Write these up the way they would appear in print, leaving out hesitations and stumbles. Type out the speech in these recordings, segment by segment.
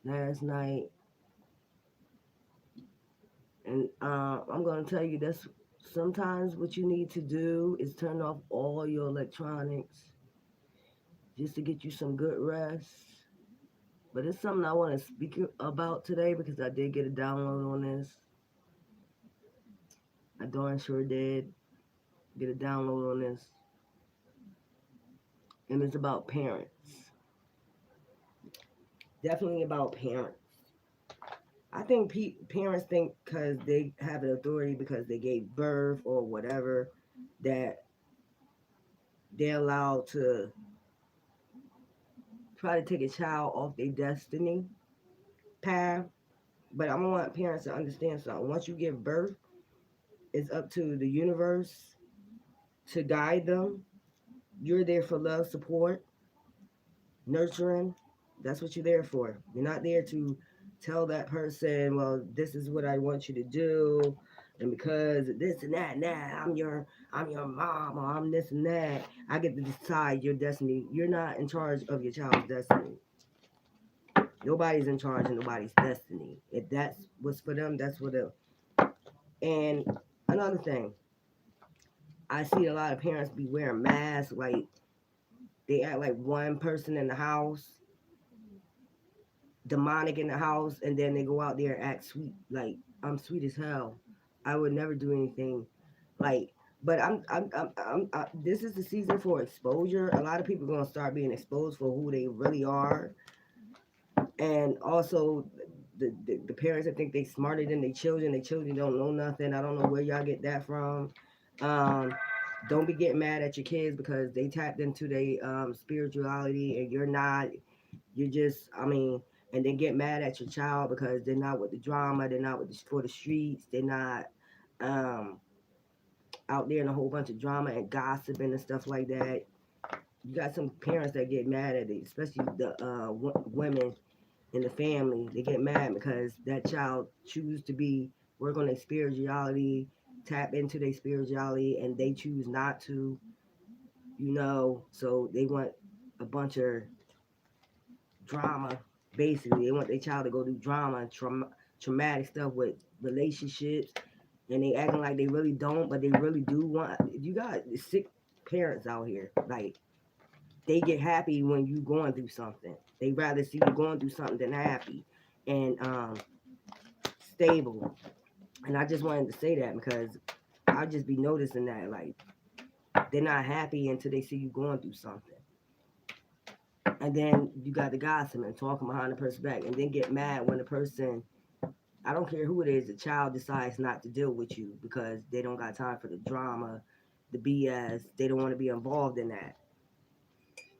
last night, and I'm gonna tell you that's sometimes what you need to do is turn off all your electronics just to get you some good rest. But it's something I want to speak about today because I did get a download on this. I darn sure did get a download on this, and it's about parents. Definitely about parents. I think parents think because they have an authority because they gave birth or whatever that they're allowed to try to take a child off their destiny path. But I want parents to understand something. Once you give birth, it's up to the universe to guide them. You're there for love, support, nurturing. That's what you're there for. You're not there to tell that person, well, this is what I want you to do, and because this and that, I'm your mom, or I'm this and that. I get to decide your destiny. You're not in charge of your child's destiny. Nobody's in charge of nobody's destiny. If that's what's for them, that's for them. And another thing, I see a lot of parents be wearing masks, like they act like one person in the house, demonic in the house, and then they go out there and act sweet. Like I'm sweet as hell. I would never do anything like. But this is the season for exposure. A lot of people are gonna start being exposed for who they really are, and also the parents that think they smarter than their children don't know nothing. I don't know where y'all get that from. Um, don't be getting mad at your kids because they tapped into their spirituality and you're not. You're just, I mean, and then get mad at your child because they're not with the drama, they're not with for the streets, they're not um, out there in a whole bunch of drama and gossiping and stuff like that. You got some parents that get mad at it, especially the women in the family. They get mad because that child choose to be work on their spirituality, tap into their spirituality, and they choose not to. So they want a bunch of drama. Basically, they want their child to go through drama, traumatic stuff with relationships, and they acting like they really don't, but they really do want. You got sick parents out here. Like they get happy when you going through something. They rather see you going through something than happy and stable. And I just wanted to say that because I just be noticing that like they're not happy until they see you going through something. And then you got the gossip and talking behind the person's back, and then get mad when the person, I don't care who it is, the child decides not to deal with you because they don't got time for the drama, the BS. They don't want to be involved in that,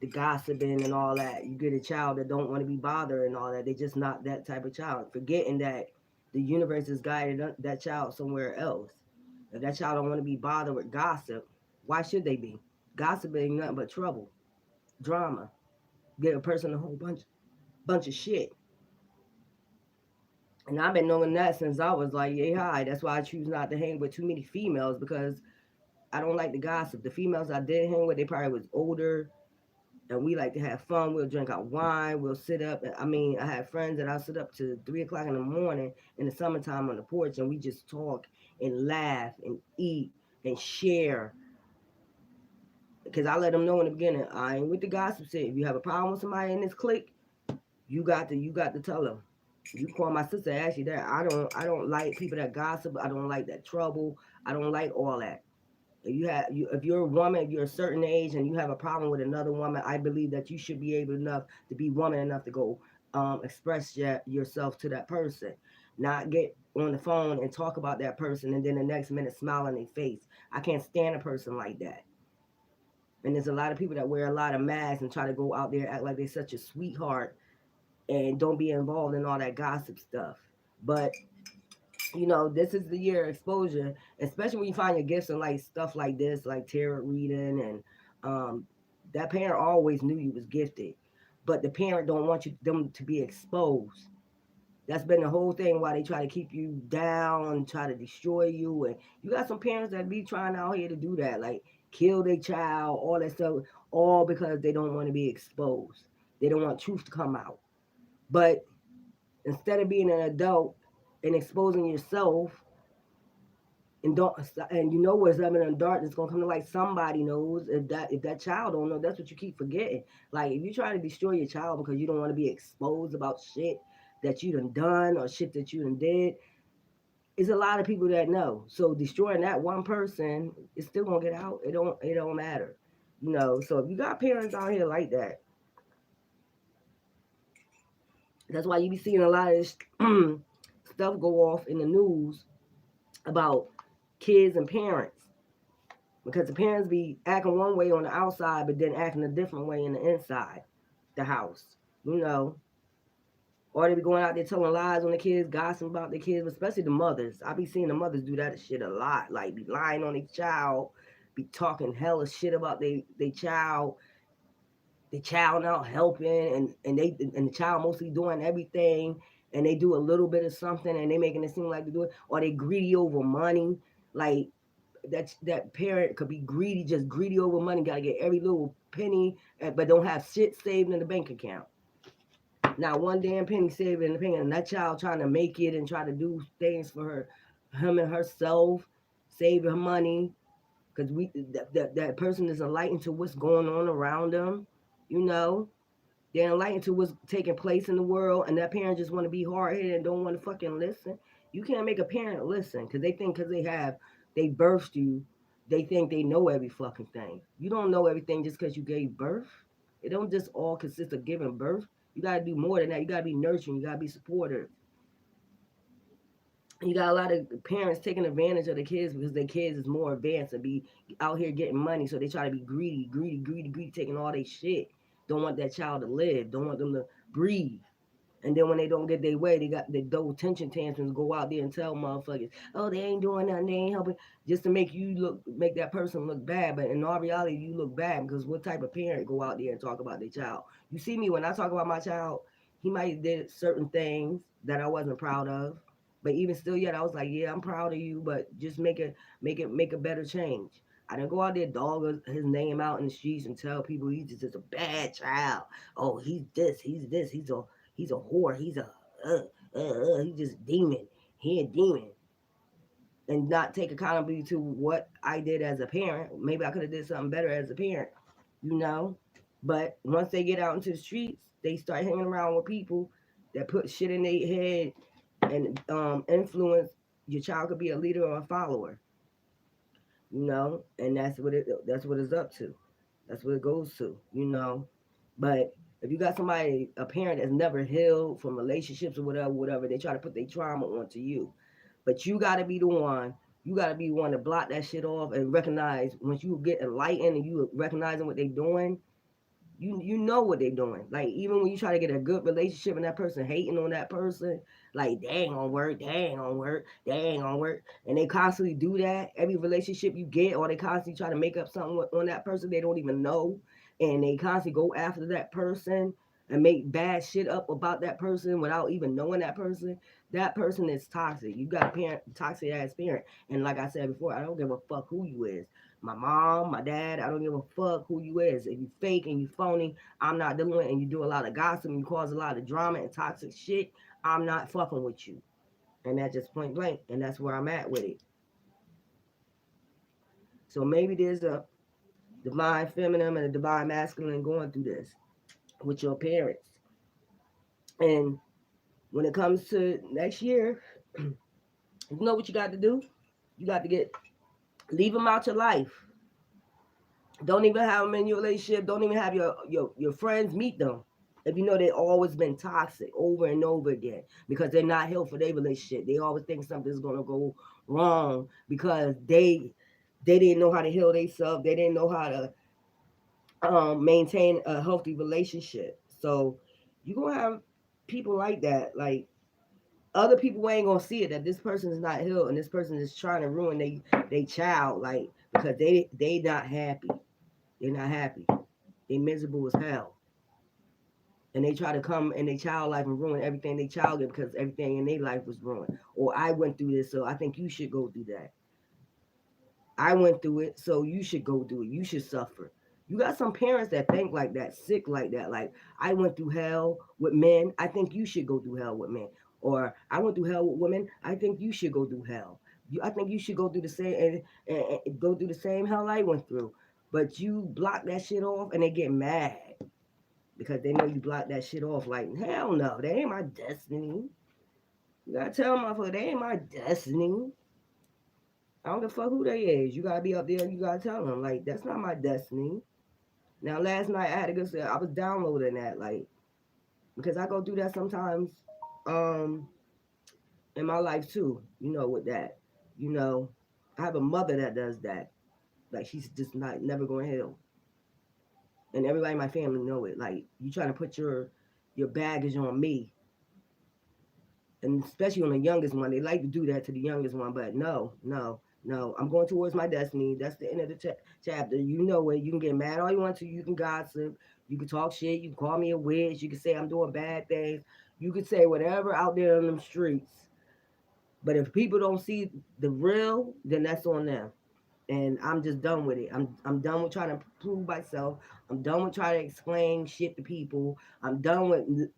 the gossiping and all that. You get a child that don't want to be bothered and all that. They're just not that type of child. Forgetting that the universe has guided that child somewhere else. If that child don't want to be bothered with gossip, why should they be? Gossip ain't nothing but trouble, drama. Get a person a whole bunch of shit. And I've been knowing that since I was like, yay high. That's why I choose not to hang with too many females because I don't like the gossip. The females I did hang with, they probably was older, and we like to have fun. We'll drink our wine. We'll sit up. I mean, I had friends that I'll sit up to 3 o'clock in the morning in the summertime on the porch, and we just talk and laugh and eat and share. Because I let them know in the beginning, I ain't with the gossip shit. If you have a problem with somebody in this clique, you got to tell them. You call my sister, ask you that. I don't like people that gossip. I don't like that trouble. I don't like all that. If you're a woman, if you're a certain age and you have a problem with another woman, I believe that you should be able enough to be woman enough to go express yourself to that person, not get on the phone and talk about that person and then the next minute smile on their face. I can't stand a person like that. And there's a lot of people that wear a lot of masks and try to go out there act like they're such a sweetheart and don't be involved in all that gossip stuff. But this is the year of exposure, especially when you find your gifts and like stuff like this, like tarot reading, and um, that parent always knew you was gifted, but the parent don't want them to be exposed. That's been the whole thing why they try to keep you down, try to destroy you, and you got some parents that be trying out here to do that, like kill their child, all that stuff, all because they don't want to be exposed. They don't want truth to come out. But instead of being an adult and exposing yourself and don't and you know what's up in the dark it's gonna come to light. Somebody knows. If that child don't know, that's what you keep forgetting. Like if you try to destroy your child because you don't want to be exposed about shit that you done or shit that you done did, it's a lot of people that know. So destroying that one person, it's still gonna get out. It don't matter. So if you got parents out here like that, that's why you be seeing a lot of this stuff go off in the news about kids and parents. Because the parents be acting one way on the outside, but then acting a different way in the inside, the house. You know, or they be going out there telling lies on the kids, gossiping about the kids, especially the mothers. I be seeing the mothers do that shit a lot. Like be lying on their child, be talking hella shit about they child, the child not helping, and the child mostly doing everything, and they do a little bit of something, and they making it seem like they do it, or they greedy over money, like that parent could be greedy, just greedy over money, gotta get every little penny, but don't have shit saved in the bank account. Not one damn penny saved in the bank, and that child trying to make it and try to do things for him and herself, save her money, because that person is enlightened to what's going on around them, you know. They're enlightened to what's taking place in the world, and that parent just want to be hard headed and don't want to fucking listen. You can't make a parent listen because they think because they birthed you, they think they know every fucking thing. You don't know everything just because you gave birth. It don't just all consist of giving birth. You gotta do more than that. You gotta be nurturing. You gotta be supportive. You got a lot of parents taking advantage of the kids because their kids is more advanced and be out here getting money, so they try to be greedy, greedy, greedy, greedy, taking all their shit. Don't want that child to live. Don't want them to breathe. And then when they don't get their way, they got those tension tantrums. Go out there and tell motherfuckers, "Oh, they ain't doing nothing. They ain't helping," just to make that person look bad. But in all reality, you look bad because what type of parent go out there and talk about their child? You see me when I talk about my child, he might have did certain things that I wasn't proud of, but even still, yet I was like, "Yeah, I'm proud of you, but just make a better change." I didn't go out there dog his name out in the streets and tell people he's just a bad child. Oh, he's this, he's a whore. He's just demon. He a demon. And not take accountability to what I did as a parent. Maybe I could have did something better as a parent, you know. But once they get out into the streets, they start hanging around with people that put shit in their head and influence. Your child could be a leader or a follower, and that's what it's up to. That's what it goes to. But if you got somebody, a parent that's never healed from relationships or whatever, they try to put their trauma onto you. But you gotta be the one. You gotta be one to block that shit off and recognize once you get enlightened and you recognizing what they're doing. You know what they're doing. Like even when you try to get a good relationship and that person hating on that person, like they ain't gonna work, they ain't gonna work, they ain't gonna work, and they constantly do that. Every relationship you get, or they constantly try to make up something on that person they don't even know, and they constantly go after that person and make bad shit up about that person without even knowing that person. That person is toxic. You got a parent, toxic ass parent, and like I said before, I don't give a fuck who you is. My mom, my dad, I don't give a fuck who you is. If you fake and you phony, I'm not doing it, and you do a lot of gossip and you cause a lot of drama and toxic shit, I'm not fucking with you. And that's just point blank. And that's where I'm at with it. So maybe there's a divine feminine and a divine masculine going through this with your parents. And when it comes to next year, you know what you got to do? You got to leave them out your life. Don't even have them in your relationship. Don't even have your friends meet them. If you know they always been toxic over and over again because they're not healed for their relationship. They always think something's gonna go wrong because they didn't know how to heal themselves. They didn't know how to maintain a healthy relationship. So you gonna have people like that. Like other people ain't gonna see it that this person is not healed and this person is trying to ruin they child, like because they not happy. They're not happy. They miserable as hell. And they try to come in their child life and ruin everything they child did because everything in their life was ruined. Or I went through this, so I think you should go through that. I went through it, so you should go through it. You should suffer. You got some parents that think like that, sick like that. Like, I went through hell with men. I think you should go through hell with men. Or I went through hell with women. I think you should go through hell. I think you should go through the same and go through the same hell I went through. But you block that shit off, and they get mad because they know you block that shit off. Like, hell no, that ain't my destiny. You gotta tell them, motherfucker, they ain't my destiny. I don't give a fuck who they is. You gotta be up there and you gotta tell them, like, that's not my destiny. Now, last night I had to go say I was downloading that, like, because I go through that sometimes, um, in my life too. You know, with that, you know, I have a mother that does that. Like, she's just not never going to hell, and everybody in my family know it. Like, you trying to put your baggage on me, and especially on the youngest one, they like to do that to the youngest one. But no, no, no, I'm going towards my destiny. That's the end of the chapter. You know it. You can get mad all you want to. You can gossip. You can talk shit. You can call me a witch. You can say I'm doing bad things. You can say whatever out there on them streets. But if people don't see the real, then that's on them. And I'm just done with it. I'm done with trying to prove myself. I'm done with trying to explain shit to people. I'm done with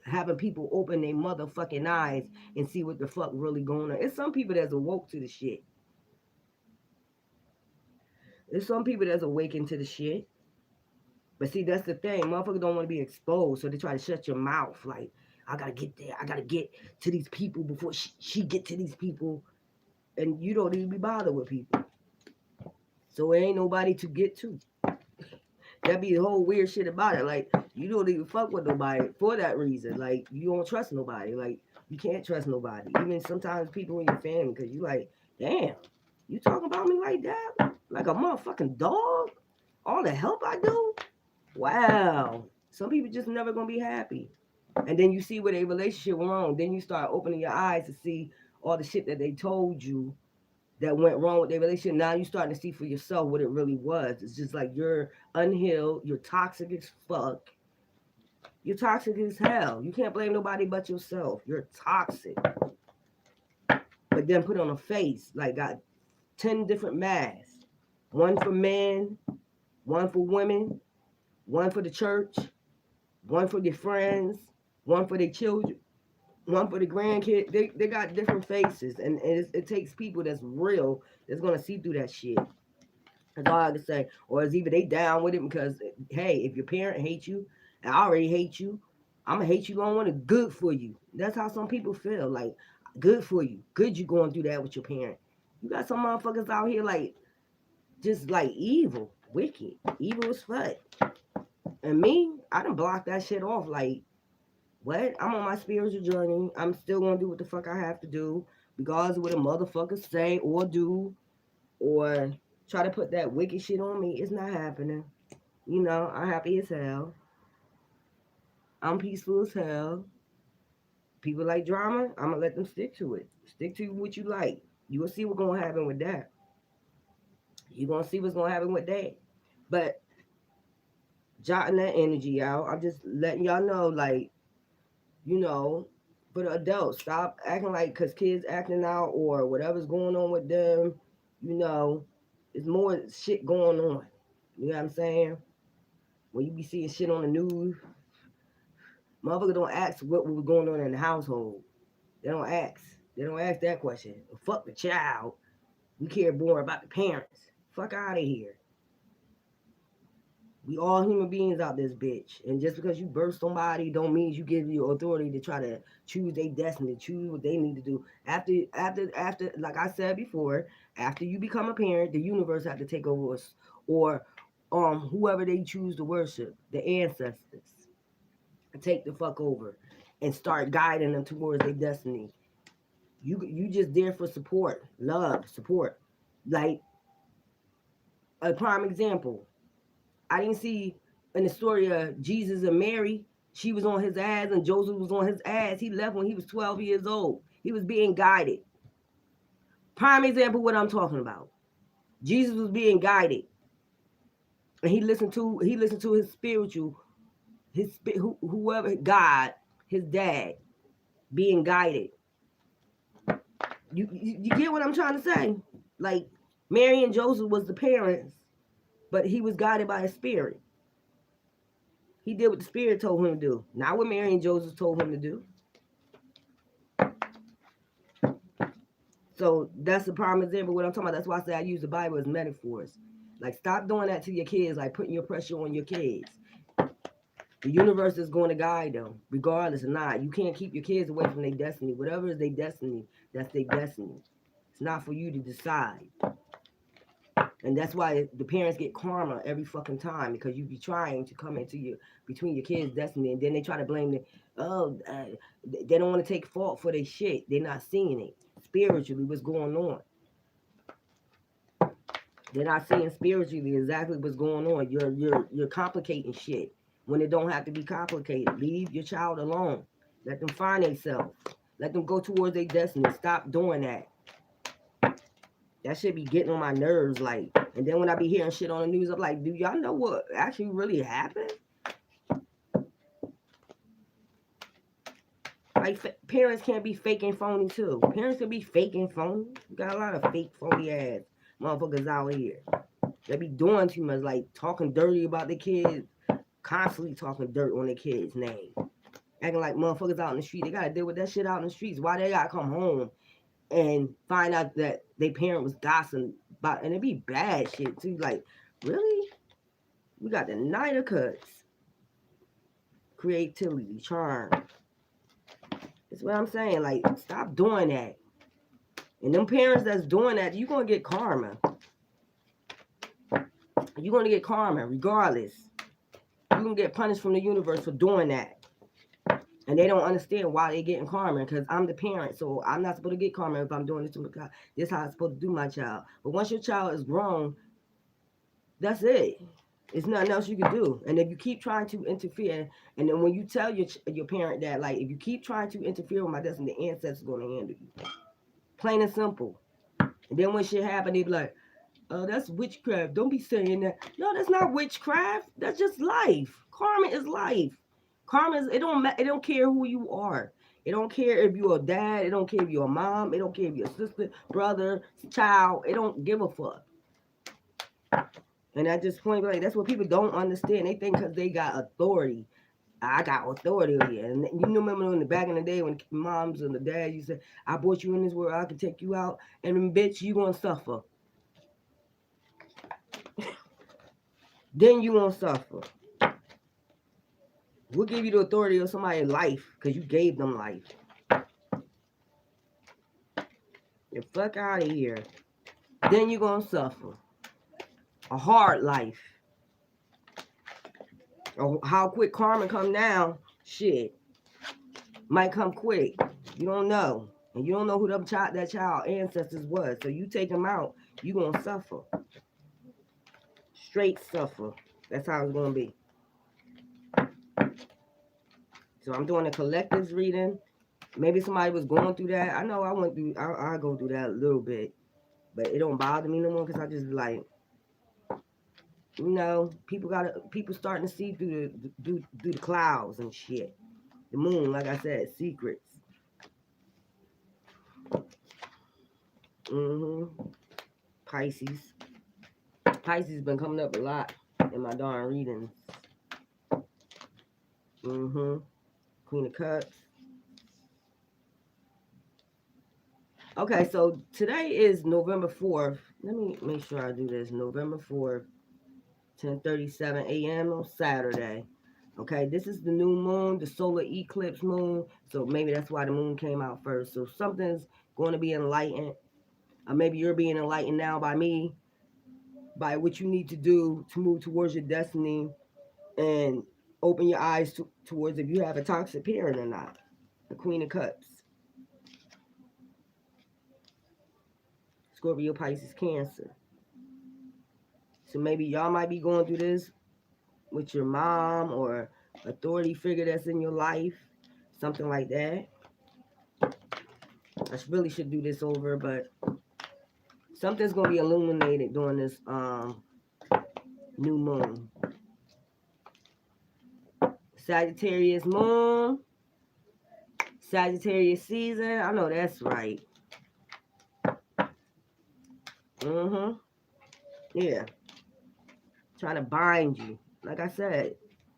having people open their motherfucking eyes and see what the fuck really going on. It's some people that's awoke to the shit. There's some people that's awakened to the shit. But see, that's the thing. Motherfuckers don't want to be exposed, so they try to shut your mouth. Like, I gotta get there. I gotta get to these people before she get to these people. And you don't even be bothered with people. So it ain't nobody to get to. That be the whole weird shit about it. Like, you don't even fuck with nobody for that reason. Like, you don't trust nobody. Like, you can't trust nobody. Even sometimes people in your family, because you like, damn, you talking about me like that? Like a motherfucking dog? All the help I do? Wow. Some people just never gonna be happy. And then you see where their relationship went wrong. Then you start opening your eyes to see all the shit that they told you that went wrong with their relationship. Now you're starting to see for yourself what it really was. It's just like you're unhealed, you're toxic as fuck. You're toxic as hell. You can't blame nobody but yourself. You're toxic. But then put on a face, like got 10 different masks. One for men, one for women, one for the church, one for their friends, one for their children, one for the grandkids. They got different faces, and it takes people that's real that's gonna see through that shit. That's all I can say. Or it's either they down with it because, hey, if your parent hates you, and I already hate you, I'm gonna hate you long when it's good for you. That's how some people feel. Like, good for you. Good you going through that with your parent. You got some motherfuckers out here like just like evil, wicked, evil as fuck. And me, I done blocked that shit off. Like, what? I'm on my spiritual journey. I'm still gonna do what the fuck I have to do, regardless of what a motherfucker say or do, or try to put that wicked shit on me. It's not happening. You know, I'm happy as hell. I'm peaceful as hell. People like drama, I'm gonna let them stick to it. Stick to what you like. You will see what's gonna happen with that. You gonna see what's gonna happen with that. But jotting that energy out, I'm just letting y'all know, like, you know, for the adults, stop acting like because kids acting out or whatever's going on with them, you know, there's more shit going on. You know what I'm saying? When you be seeing shit on the news, motherfucker don't ask what was going on in the household. They don't ask. They don't ask that question. Fuck the child. We care more about the parents. Fuck out of here. We all human beings out this bitch. And just because you birth somebody don't mean you give your authority to try to choose their destiny, choose what they need to do. After like I said before, after you become a parent, the universe have to take over us or whoever they choose to worship, the ancestors, take the fuck over and start guiding them towards their destiny. You just there for support, love, support. Like a prime example. I didn't see in the story of Jesus and Mary, she was on his ass and Joseph was on his ass. He left when he was 12 years old. He was being guided. Prime example what I'm talking about. Jesus was being guided. And he listened to his spiritual, whoever, God, his dad, being guided. You get what I'm trying to say? Like, Mary and Joseph was the parents But he was guided by his spirit. He did what the spirit told him to do, not what Mary and Joseph told him to do. So that's the prime example. What I'm talking about. That's why I say I use the Bible as metaphors. Like, stop doing that to your kids, like putting your pressure on your kids. The universe is going to guide them, regardless or not. You can't keep your kids away from their destiny. Whatever is their destiny, that's their destiny. It's not for you to decide. And that's why the parents get karma every fucking time, because you be trying to come into between your kids' destiny, and then they try to blame they don't want to take fault for their shit. They're not seeing it spiritually. What's going on? They're not seeing spiritually exactly what's going on. You're complicating shit when it don't have to be complicated. Leave your child alone. Let them find themselves. Let them go towards their destiny. Stop doing that. That shit be getting on my nerves, like. And then when I be hearing shit on the news, I'm like, do y'all know what actually really happened? Like, parents can't be fake and phony too. Parents can be fake and phony. You got a lot of fake, phony ass motherfuckers out here. They be doing too much, like talking dirty about the kids, constantly talking dirt on the kids' name. Acting like motherfuckers out in the street. They gotta deal with that shit out in the streets. Why they gotta come home and find out that their parent was gossiping about, and it be bad shit too. Like, really? We got the Night of Cuts. Creativity, charm. That's what I'm saying. Like, stop doing that. And them parents that's doing that, you're gonna get karma. You're gonna get karma regardless. You're gonna get punished from the universe for doing that. And they don't understand why they're getting karma, because I'm the parent, so I'm not supposed to get karma if I'm doing this to my child. This is how I'm supposed to do my child. But once your child is grown, that's it. There's nothing else you can do. And if you keep trying to interfere, and then when you tell your parent that, like, if you keep trying to interfere with my destiny, the ancestors are going to handle you. Plain and simple. And then when shit happen, they be like, oh, that's witchcraft. Don't be saying that. No, that's not witchcraft. That's just life. Karma is life. Karma is, it don't care who you are. It don't care if you're a dad. It don't care if you're a mom. It don't care if you're a sister, brother, child. It don't give a fuck. And at this point, like, that's what people don't understand. They think because they got authority. I got authority over you. And you remember in the back in the day when moms and the dad, you said, I brought you in this world, I can take you out, and then, bitch, you gonna suffer. Then you won't suffer. We'll give you the authority of somebody's life because you gave them life. The fuck out of here. Then you're gonna suffer. A hard life. Or how quick karma come down, shit. Might come quick. You don't know. And you don't know who that child ancestors was. So you take them out, you gonna suffer. Straight suffer. That's how it's gonna be. So I'm doing a collectives reading. Maybe somebody was going through that. I know I went through, I go through that a little bit. But it don't bother me no more because I just like, you know, people starting to see through the clouds and shit. The moon, like I said, secrets. Pisces. Pisces been coming up a lot in my darn readings. Queen of Cups. Okay, so today is November 4th. Let me make sure I do this. November 4th, 10:37 a.m. on Saturday. Okay, this is the new moon, the solar eclipse moon. So maybe that's why the moon came out first. So something's going to be enlightened. Or maybe you're being enlightened now by me, by what you need to do to move towards your destiny and open your eyes towards if you have a toxic parent or not. The Queen of Cups. Scorpio, Pisces, Cancer. So maybe y'all might be going through this with your mom or authority figure that's in your life. Something like that. I really should do this over, but something's going to be illuminated during this new moon. Sagittarius moon. Sagittarius season. I know that's right. Yeah. trying to bind you. Like I said,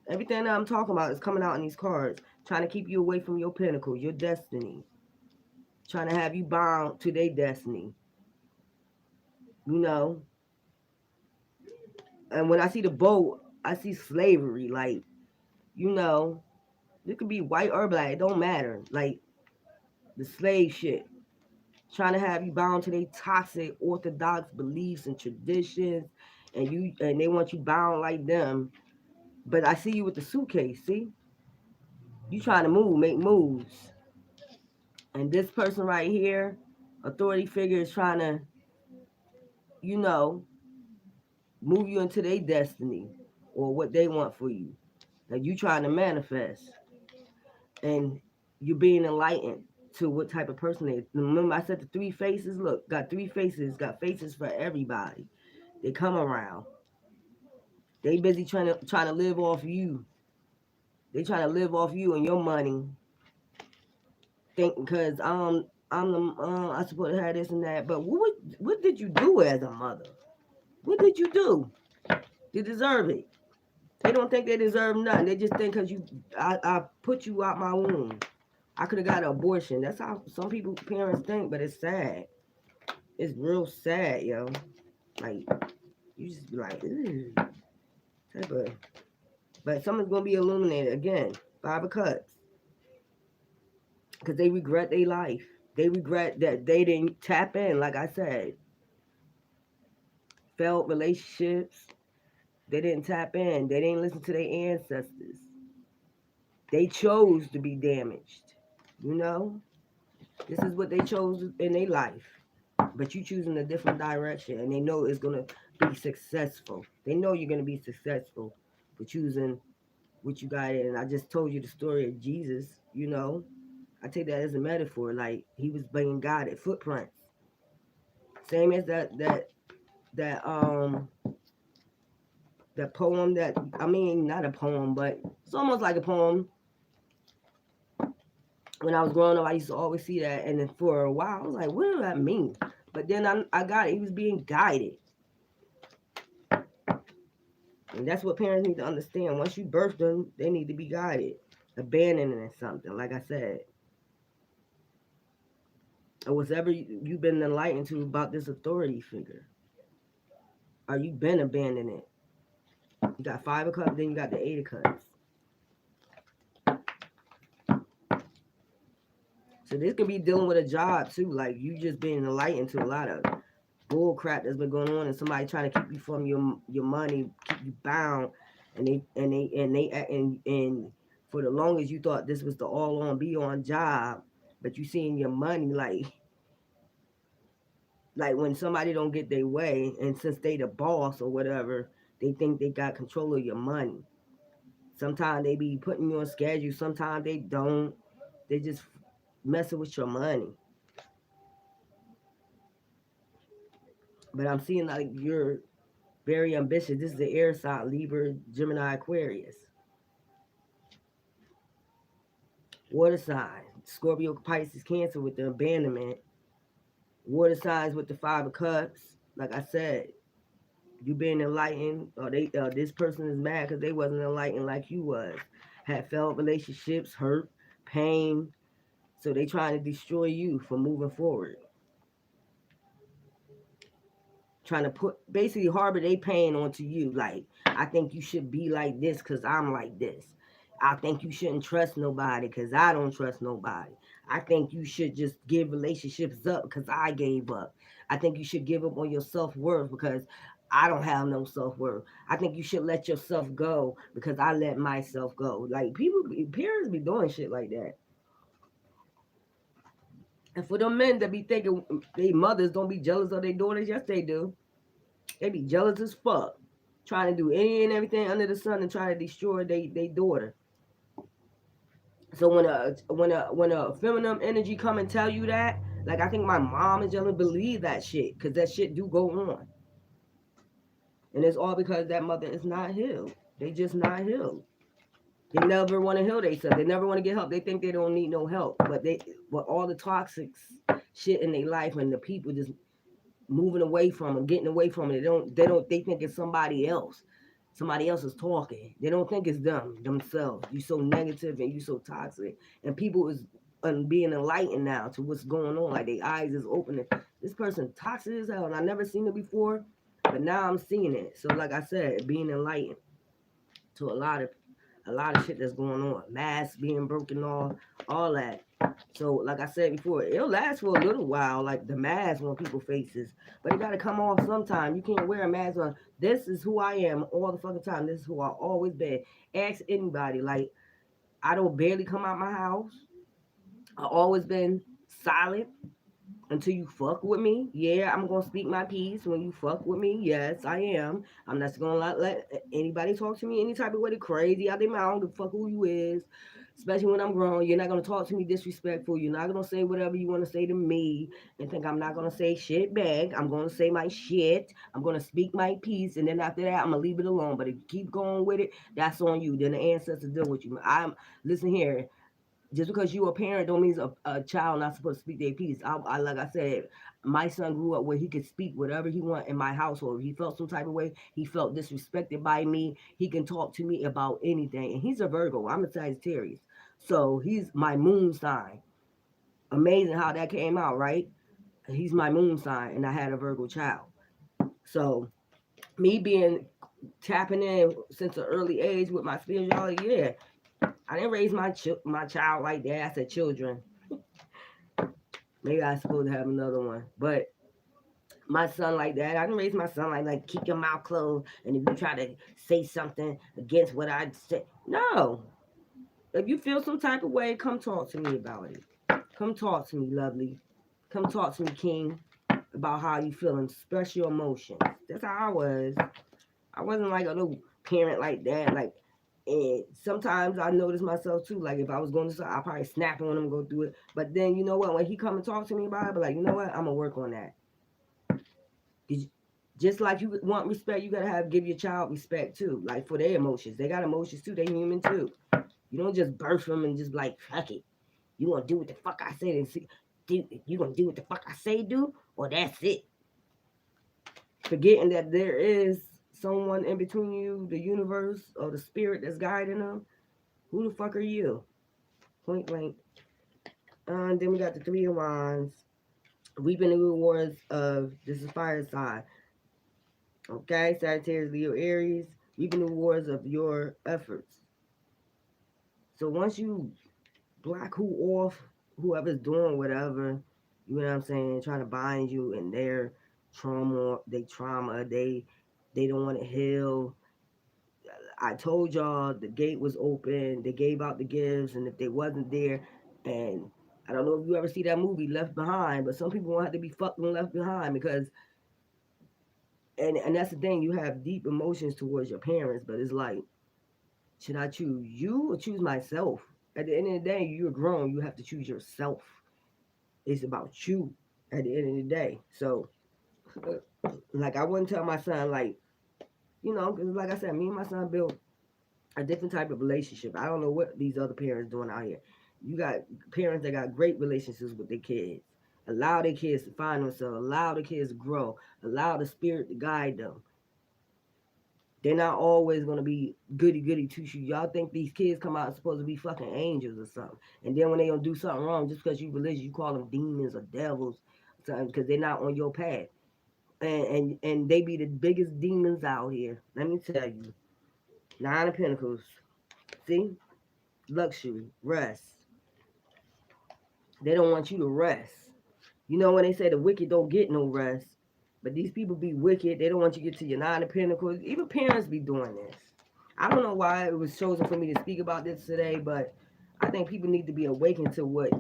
everything that I'm talking about is coming out in these cards, trying to keep you away from your pinnacle, your destiny, trying to have you bound to their destiny. You know, and when I see the boat, I see slavery. Like, you know, it could be white or black. It don't matter. Like the slave shit, trying to have you bound to their toxic orthodox beliefs and traditions, and they want you bound like them. But I see you with the suitcase. See, you trying to move, make moves, and this person right here, authority figure, is trying to, you know, move you into their destiny or what they want for you. And you trying to manifest, and you're being enlightened to what type of person they is. Remember, I said the three faces. Look, got three faces. Got faces for everybody. They come around. They busy trying to live off you. They trying to live off you and your money. Think because I'm the I supposed to have this and that. But what did you do as a mother? What did you do to deserve it? They don't think they deserve nothing. They just think because I put you out my womb. I could have got an abortion. That's how some people, parents think, but it's sad. It's real sad, yo. Like, you just be like, ew. Type of, but someone's going to be illuminated. Again, 5 of Cups. Because they regret their life. They regret that they didn't tap in, like I said. Failed relationships. They didn't tap in. They didn't listen to their ancestors. They chose to be damaged. You know? This is what they chose in their life. But you choosing a different direction, and they know it's going to be successful. They know you're going to be successful for choosing what you got in. And I just told you the story of Jesus, you know. I take that as a metaphor. Like, he was being guided, footprints. Same as that that poem that, I mean, not a poem, but it's almost like a poem. When I was growing up, I used to always see that, and then for a while, I was like, what does that mean? But then I got it. He was being guided. And that's what parents need to understand. Once you birth them, they need to be guided. Abandoning something, like I said. Or whatever you've been enlightened to about this authority figure. Or you been abandoning it. You got 5 of Cups, then you got the 8 of Cups. So this could be dealing with a job too. Like, you just being enlightened to a lot of bull crap that's been going on, and somebody trying to keep you from your money, keep you bound, and for the longest you thought this was the all on be on job, but you seeing your money like when somebody don't get their way, and since they the boss or whatever, they think they got control of your money. Sometimes they be putting you on schedule, sometimes they don't. They just messing with your money. But I'm seeing like you're very ambitious. This is the air sign, Libra, Gemini, Aquarius. Water sign, Scorpio, Pisces, Cancer with the abandonment. Water signs with the 5 of Cups. Like I said, you being enlightened, or this person is mad because they wasn't enlightened like you was. Had failed relationships, hurt, pain. So they trying to destroy you from moving forward. Trying to put basically harbor they pain onto you. Like, I think you should be like this because I'm like this. I think you shouldn't trust nobody because I don't trust nobody. I think you should just give relationships up because I gave up. I think you should give up on your self-worth because I don't have no self-worth. I think you should let yourself go because I let myself go. Like, parents be doing shit like that. And for them men that be thinking they mothers don't be jealous of their daughters, yes they do. They be jealous as fuck. Trying to do any and everything under the sun and try to destroy their daughter. So when a feminine energy come and tell you that, like, I think my mom is gonna believe that shit, cause that shit do go on, and it's all because that mother is not healed. They just not healed. They never want to heal themselves. They never want to get help. They think they don't need no help, but all the toxic shit in their life and the people just moving away from them, getting away from it. They think it's somebody else. Somebody else is talking. They don't think it's them themselves. You so negative and you so toxic, and people is being enlightened now to what's going on. Like their eyes is opening. This person toxic as hell, and I never seen it before, but now I'm seeing it. So like I said, being enlightened to a lot of shit that's going on. Masks being broken off, all that. So, like I said before, it'll last for a little while, like the mask on people's faces, but it gotta come off sometime. You can't wear a mask on. This is who I am all the fucking time. This is who I always been. Ask anybody. Like I don't barely come out my house. I always been silent until you fuck with me. Yeah, I'm gonna speak my piece when you fuck with me. Yes, I am. I'm not gonna let anybody talk to me any type of way. They crazy out their mouth. I don't give a fuck who you is. Especially when I'm grown, you're not gonna talk to me disrespectful. You're not gonna say whatever you want to say to me and think I'm not gonna say shit back. I'm gonna say my shit. I'm gonna speak my piece, and then after that, I'm gonna leave it alone. But if you keep going with it, that's on you. Then the ancestors deal with you. I'm listen here, just because you a parent don't mean a child not supposed to speak their piece. I like I said, my son grew up where he could speak whatever he want in my household. If he felt some type of way, he felt disrespected by me, he can talk to me about anything. And he's a Virgo. I'm a Sagittarius. So he's my moon sign. Amazing how that came out, right? He's my moon sign and I had a Virgo child. So me being tapping in since an early age with my spirituality, yeah. I didn't raise my child like that. I said children. Maybe I supposed to have another one. But my son like that. I didn't raise my son like keep your mouth closed. And if you try to say something against what I said, no. If you feel some type of way, come talk to me about it. Come talk to me, lovely. Come talk to me, King, about how you feeling. Express your emotions. That's how I was. I wasn't like a little parent like that. Like, and sometimes I notice myself too. Like if I was going to, I probably snap on him and go through it. But then you know what? When he come and talk to me about it, but like you know what? I'm gonna work on that. Just like you want respect, you gotta give your child respect too. Like for their emotions, they got emotions too. They human too. You don't just birth them and just like fuck it. You gonna do what the fuck I say and see. You gonna do what the fuck I say do, or that's it. Forgetting that there is someone in between you, the universe or the spirit that's guiding them. Who the fuck are you? Point blank. And then we got the Three of Wands. Reaping the rewards of this is fire sign. Okay, Sagittarius, Leo, Aries. Reaping the rewards of your efforts. So once you block who off, whoever's doing whatever, you know what I'm saying, trying to bind you in their trauma, they don't want to heal. I told y'all the gate was open. They gave out the gifts, and if they wasn't there, and I don't know if you ever see that movie Left Behind, but some people won't have to be fucking left behind because, and that's the thing. You have deep emotions towards your parents, but it's like, should I choose you or choose myself? At the end of the day, you're grown. You have to choose yourself. It's about you. At the end of the day, so like I wouldn't tell my son like, because like I said, me and my son built a different type of relationship. I don't know what these other parents doing out here. You got parents that got great relationships with their kids. Allow their kids to find themselves. Allow the kids to grow. Allow the spirit to guide them. They're not always gonna be goody goody two shoes. Y'all think these kids come out supposed to be fucking angels or something, and then when they don't do something wrong, just because you religious, you call them demons or devils, because they're not on your path, and they be the biggest demons out here. Let me tell you, Nine of Pentacles. See, luxury, rest. They don't want you to rest. You know when they say the wicked don't get no rest, but these people be wicked. They don't want you to get to your Nine of Pentacles. Even parents be doing this. I don't know why it was chosen for me to speak about this today, but I think people need to be awakened to what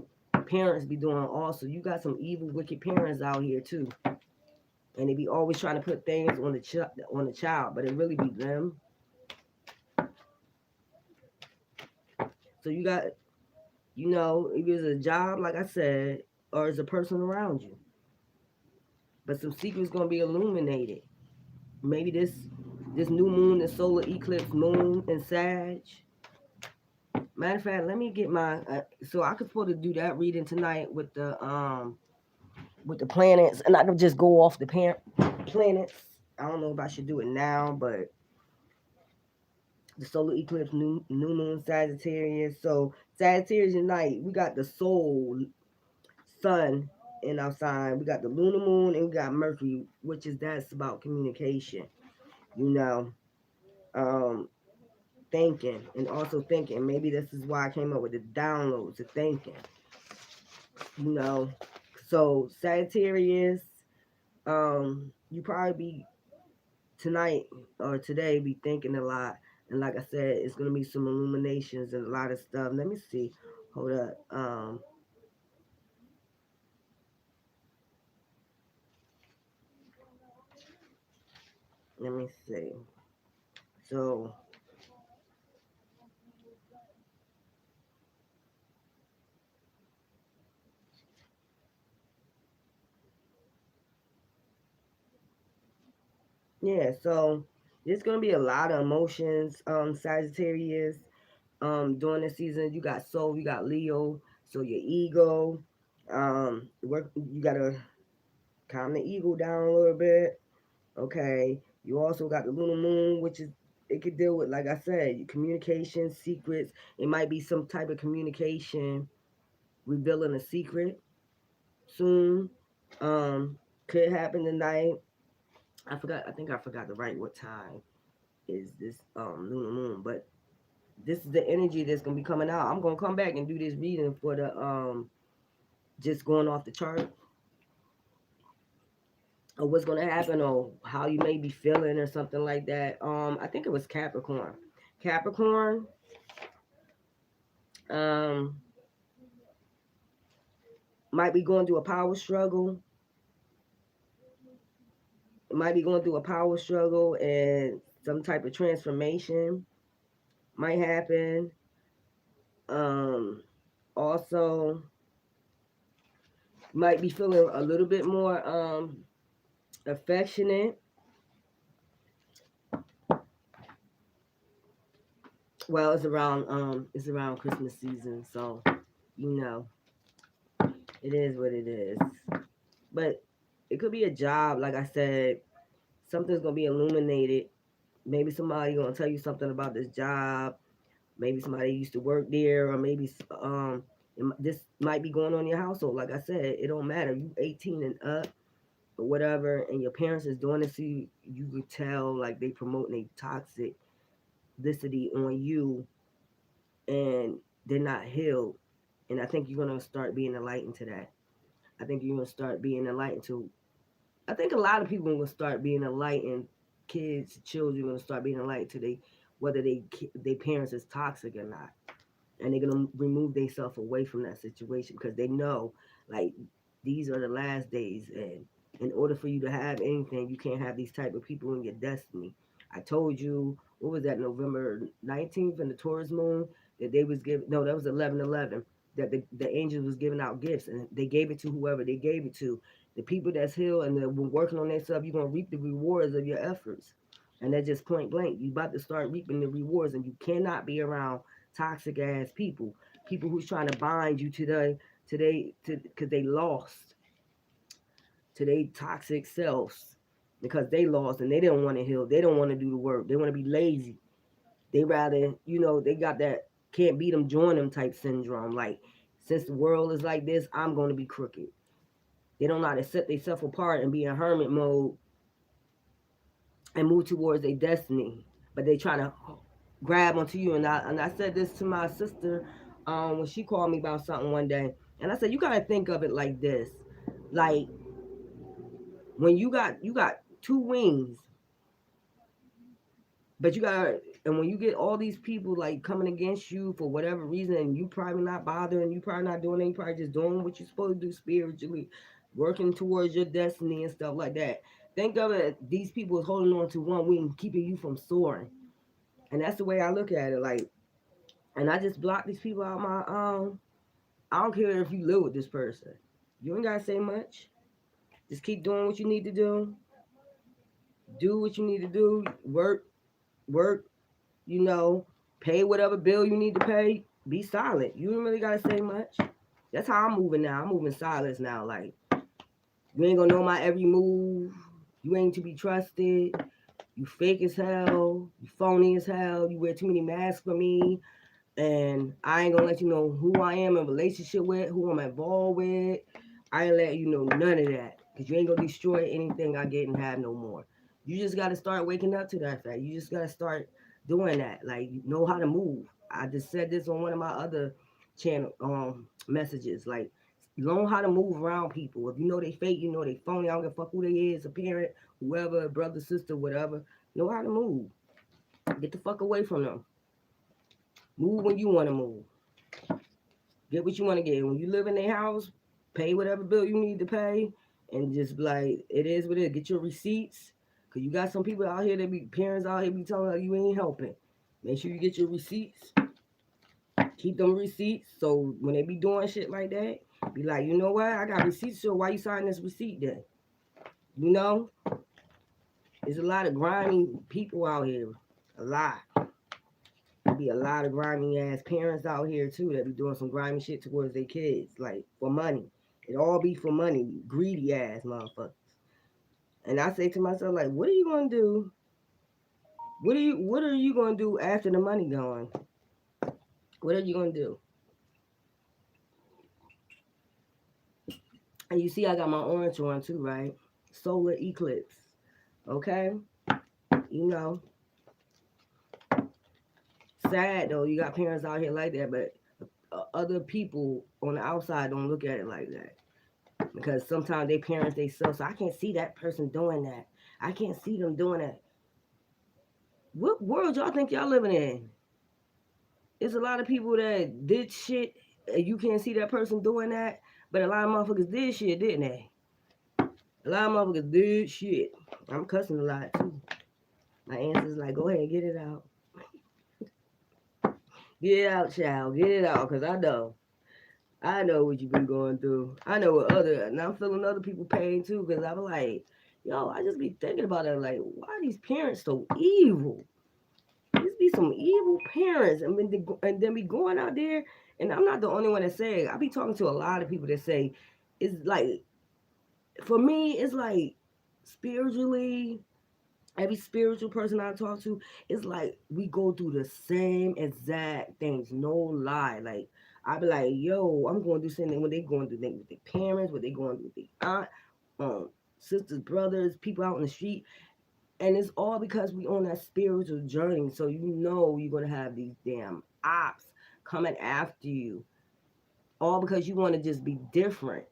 parents be doing also. You got some evil, wicked parents out here too. And they be always trying to put things on the child, but it really be them. So you got, if it's a job, like I said, or it's a person around you. But some secrets gonna be illuminated. Maybe this new moon, this solar eclipse moon in Sag. Matter of fact, let me get my so I could sort of do that reading tonight with the planets, and I could just go off the planets. I don't know if I should do it now, but The solar eclipse, new moon, Sagittarius. So Sagittarius night, we got the soul, sun in our sign. We got the lunar moon and we got Mercury, which is that's about communication. You know, um, thinking and also thinking. Maybe this is why I came up with the downloads, the thinking. You know, so Sagittarius, you probably be tonight or today be thinking a lot. And like I said, it's gonna be some illuminations and a lot of stuff. Let me see. Hold up. Let me see. So yeah, so there's gonna be a lot of emotions, Sagittarius. During the season, you got Soul, you got Leo, so your ego, you gotta calm the ego down a little bit. Okay, you also got the lunar moon, which is it could deal with, like I said, communication, secrets. It might be some type of communication revealing a secret soon. Um, could happen tonight. I forgot. I think I forgot to write what time is this lunar moon, but this is the energy that's gonna be coming out. I'm gonna come back and do this reading for the just going off the chart or what's gonna happen or how you may be feeling or something like that. I think it was Capricorn. Capricorn, um, might be going through a power struggle. Might be going through a power struggle and some type of transformation might happen. Um, also, might be feeling a little bit more affectionate. Well, it's around Christmas season, so you know it is what it is. But it could be a job, like I said, something's gonna be illuminated. Maybe somebody gonna tell you something about this job. Maybe somebody used to work there, or maybe this might be going on in your household. Like I said, it don't matter. You 18 and up or whatever, and your parents is doing this to you. You could tell like they promoting a toxicity on you, and they're not healed. And I think you're gonna start being enlightened to that. I think you're gonna start being enlightened to. I think a lot of people are gonna start being enlightened. Kids, children, are gonna start being enlightened to whether they parents is toxic or not, and they're gonna remove themselves away from that situation because they know like these are the last days, and in order for you to have anything, you can't have these type of people in your destiny. I told you what was that November 19th in the Taurus moon that they was giving. No, that was 11/11. That the angels was giving out gifts and they gave it to whoever they gave it to. The people that's healed and that been working on themselves, you're gonna reap the rewards of your efforts. And that's just point blank. You about to start reaping the rewards, and you cannot be around toxic ass people, people who's trying to bind you because they lost to their toxic selves because they lost and they don't want to heal. They don't want to do the work. They want to be lazy. They rather, they got that can't beat them, join them type syndrome. Like, since the world is like this, I'm going to be crooked. They don't know how to set themselves apart and be in hermit mode and move towards their destiny. But they trying to grab onto you. And I said this to my sister when she called me about something one day. And I said, you gotta think of it like this. Like when you got two wings, but you got and when you get all these people like coming against you for whatever reason, and you probably not bothering, you probably not doing anything, you probably just doing what you're supposed to do spiritually, working towards your destiny and stuff like that. Think of it, these people is holding on to one wing, keeping you from soaring. And that's the way I look at it. Like, and I just block these people out my I don't care if you live with this person. You ain't gotta say much. Just keep doing what you need to do. Do what you need to do. Work, you know, pay whatever bill you need to pay. Be silent. You don't really gotta say much. That's how I'm moving now. I'm moving silence now. Like, you ain't gonna know my every move. You ain't to be trusted. You fake as hell. You phony as hell. You wear too many masks for me. And I ain't gonna let you know who I am in relationship with, who I'm involved with. I ain't let you know none of that. Because you ain't gonna destroy anything I get and have no more. You just gotta start waking up to that fact. You just gotta start doing that. Like, you know how to move. I just said this on one of my other channel messages. Like, learn how to move around people. If you know they fake, you know they phony. I don't give a fuck who they is, a parent, whoever, brother, sister, whatever. Know how to move. Get the fuck away from them. Move when you want to move. Get what you want to get. When you live in their house, pay whatever bill you need to pay, and just like it is what it is. Get your receipts, cause you got some people out here that be parents out here be telling you ain't helping. Make sure you get your receipts. Keep them receipts, so when they be doing shit like that, be like, you know what? I got receipts. So why you signing this receipt then? You know, there's a lot of grimy people out here. A lot. There be a lot of grimy ass parents out here too that be doing some grimy shit towards their kids, like for money. It all be for money, greedy ass motherfuckers. And I say to myself, like, what are you gonna do? What are you gonna do after the money gone? What are you gonna do? And you see I got my orange on too, right? Solar eclipse. Okay? You know. Sad though, you got parents out here like that, but other people on the outside don't look at it like that. Because sometimes they parents they self, so I can't see that person doing that. I can't see them doing that. What world y'all think y'all living in? There's a lot of people that did shit and you can't see that person doing that, but a lot of motherfuckers did shit, didn't they? A lot of motherfuckers did shit. I'm cussing a lot too. My answer's like, go ahead, get it out. Get it out, child. Get it out, cause I know. I know what you've been going through. I know what and I'm feeling other people pain too, cause I'm like, yo, I just be thinking about it, like, why are these parents so evil? These be some evil parents, and then be going out there, and I'm not the only one that say it. I be talking to a lot of people that say, it's like, for me, it's like spiritually, every spiritual person I talk to, it's like we go through the same exact things, no lie. Like I be like, yo, I'm going through something when they going through things with their parents, what they going through with their aunt, sisters, brothers, people out in the street, and it's all because we on that spiritual journey. So you know you're gonna have these damn ops coming after you, all because you want to just be different.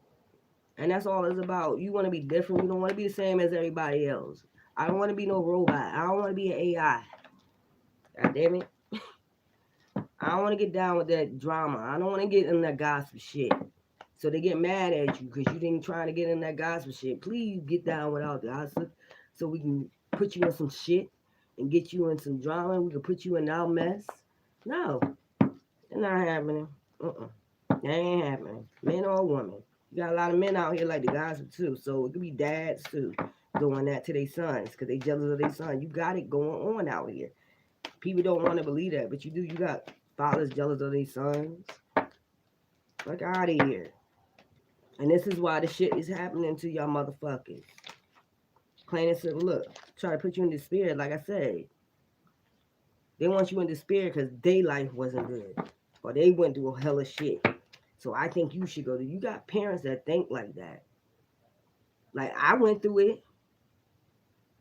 And that's all it's about. You want to be different. You don't want to be the same as everybody else. I don't want to be no robot. I don't want to be an AI. God damn it. I don't want to get down with that drama. I don't want to get in that gossip shit. So they get mad at you because you didn't try to get in that gossip shit. Please get down without the gossip so we can put you in some shit and get you in some drama. We can put you in our mess. No, it's not happening. That ain't happening. Man or woman. You got a lot of men out here like the gossip too. So it could be dads too doing that to their sons because they jealous of their son. You got it going on out here. People don't want to believe that, but you do. You got fathers jealous of their sons. Fuck out of here. And this is why the shit is happening to y'all motherfuckers. Plain and simple. Look, try to put you in despair. Like I said, they want you in despair because their life wasn't good, or they went through a hell of shit. So I think you should go to. You got parents that think like that. Like I went through it.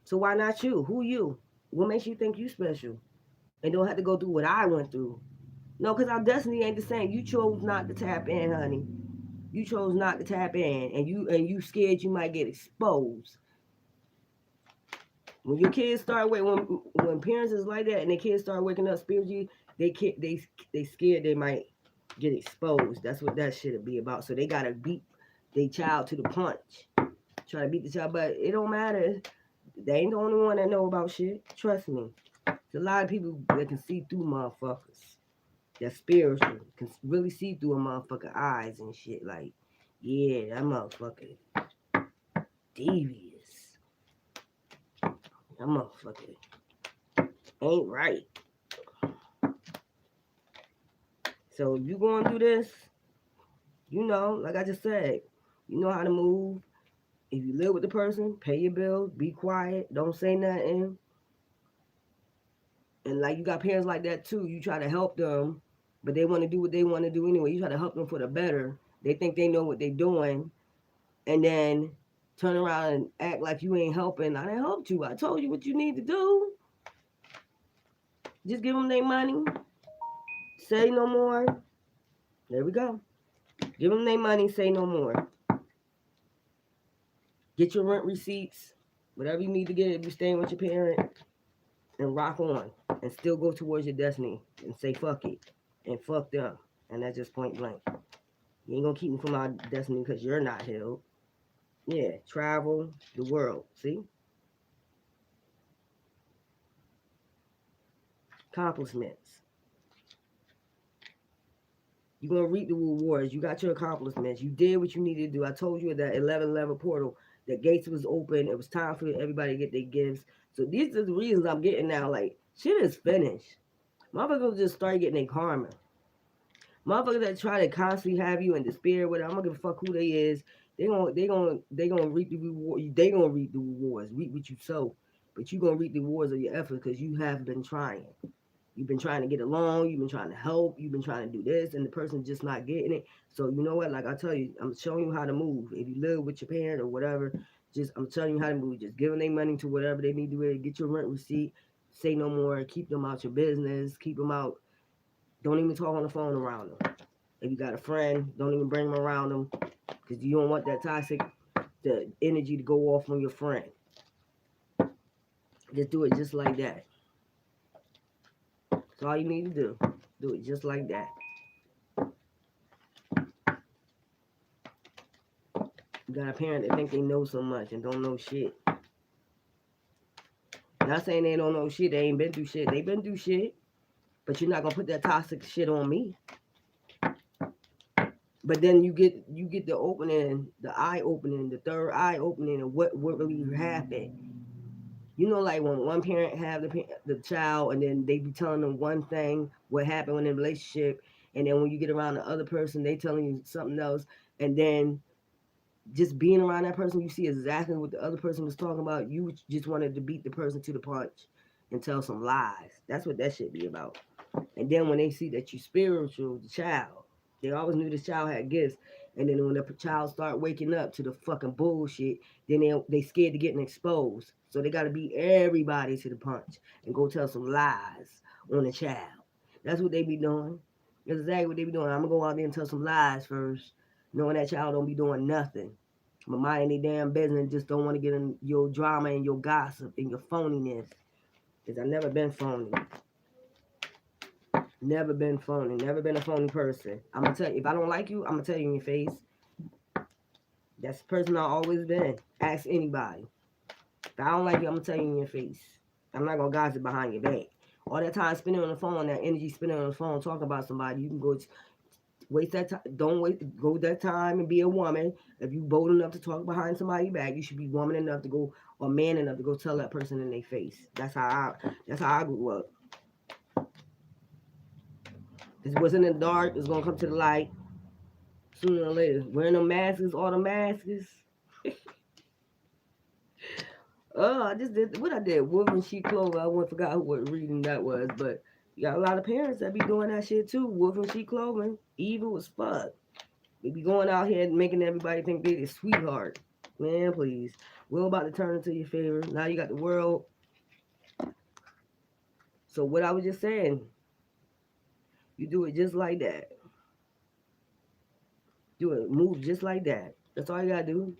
So why not you? Who you? What makes you think you special? And don't have to go through what I went through. No, because our destiny ain't the same. You chose not to tap in, honey. You chose not to tap in, and you scared you might get exposed. When your kids start when parents is like that and their kids start waking up spiritually, they scared they might get exposed. That's what that shit'll be about. So they gotta beat their child to the punch. Try to beat the child, but it don't matter. They ain't the only one that know about shit. Trust me. There's a lot of people that can see through motherfuckers. That's spiritual. Can really see through a motherfucker eyes and shit. Like, yeah, that motherfucker devious. That motherfucker ain't right. So if you going through this, you know, like I just said, you know how to move. If you live with the person, pay your bills, be quiet, don't say nothing. And like you got parents like that too. You try to help them, but they want to do what they want to do anyway. You try to help them for the better. They think they know what they're doing, and then turn around and act like you ain't helping. I didn't help you. I told you what you need to do. Just give them their money. Say no more. There we go. Give them their money. Say no more. Get your rent receipts. Whatever you need to get if you're staying with your parent. And rock on. And still go towards your destiny. And say fuck it. And fuck them. And that's just point blank. You ain't gonna keep me from my destiny because you're not healed. Yeah, travel the world. See? Accomplishments. You're gonna reap the rewards. You got your accomplishments. You did what you needed to do. I told you at that 11:11 portal that gates was open. It was time for everybody to get their gifts. So these are the reasons I'm getting now. Like shit is finished. Motherfuckers just start getting their karma. Motherfuckers that try to constantly have you in despair with it, I'm gonna give a fuck who they is. They gonna reap the reward. They gonna reap the rewards. Reap what you sow, but you gonna reap the rewards of your effort because you have been trying. You've been trying to get along. You've been trying to help. You've been trying to do this, and the person's just not getting it. So you know what? Like I tell you, I'm showing you how to move. If you live with your parent or whatever, just I'm telling you how to move. Just give them their money to whatever they need to do. Get your rent receipt. Say no more. Keep them out your business. Keep them out. Don't even talk on the phone around them. If you got a friend, don't even bring them around them because you don't want that toxic the energy to go off on your friend. Just do it just like that. That's all you need to do. Do it just like that. You got a parent that think they know so much and don't know shit. Not saying they don't know shit. They ain't been through shit. They been through shit. But you're not gonna put that toxic shit on me. But then you get the opening, the eye opening, the third eye opening, and what really happened. You know, like when one parent have the child, and then they be telling them one thing, what happened in the relationship, and then when you get around the other person, they telling you something else, and then just being around that person, you see exactly what the other person was talking about. You just wanted to beat the person to the punch and tell some lies. That's what that should be about. And then when they see that you spiritual, the child, they always knew the child had gifts. And then when the child start waking up to the fucking bullshit, then they scared to getting exposed. So they got to beat everybody to the punch and go tell some lies on the child. That's what they be doing. That's exactly what they be doing. I'm gonna go out there and tell some lies first, knowing that child don't be doing nothing. But minding their damn business, just don't want to get in your drama and your gossip and your phoniness. Because I've never been phony. Never been phony. Never been a phony person. I'm gonna tell you, if I don't like you, I'm gonna tell you in your face. That's the person I've always been. Ask anybody. If I don't like you, I'm gonna tell you in your face. I'm not gonna gossip behind your back. All that time spending on the phone, that energy spending on the phone talking about somebody, you can go waste that time. Don't wait. Go that time and be a woman. If you bold enough to talk behind somebody's back, you should be woman enough to go, or man enough to go tell that person in their face. That's how I grew up. Because what's in the dark is gonna come to the light sooner or later. Wearing them masks, all the masks. Oh, I just did what I did. Wolf in sheep clothing. Forgot what reading that was, but you got a lot of parents that be doing that shit too. Wolf in sheep clothing. Evil as fuck. They be going out here and making everybody think they the sweetheart. Man, please. We're about to turn into your favor. Now you got the world. So what I was just saying, you do it just like that. Do it. Move just like that. That's all you gotta do.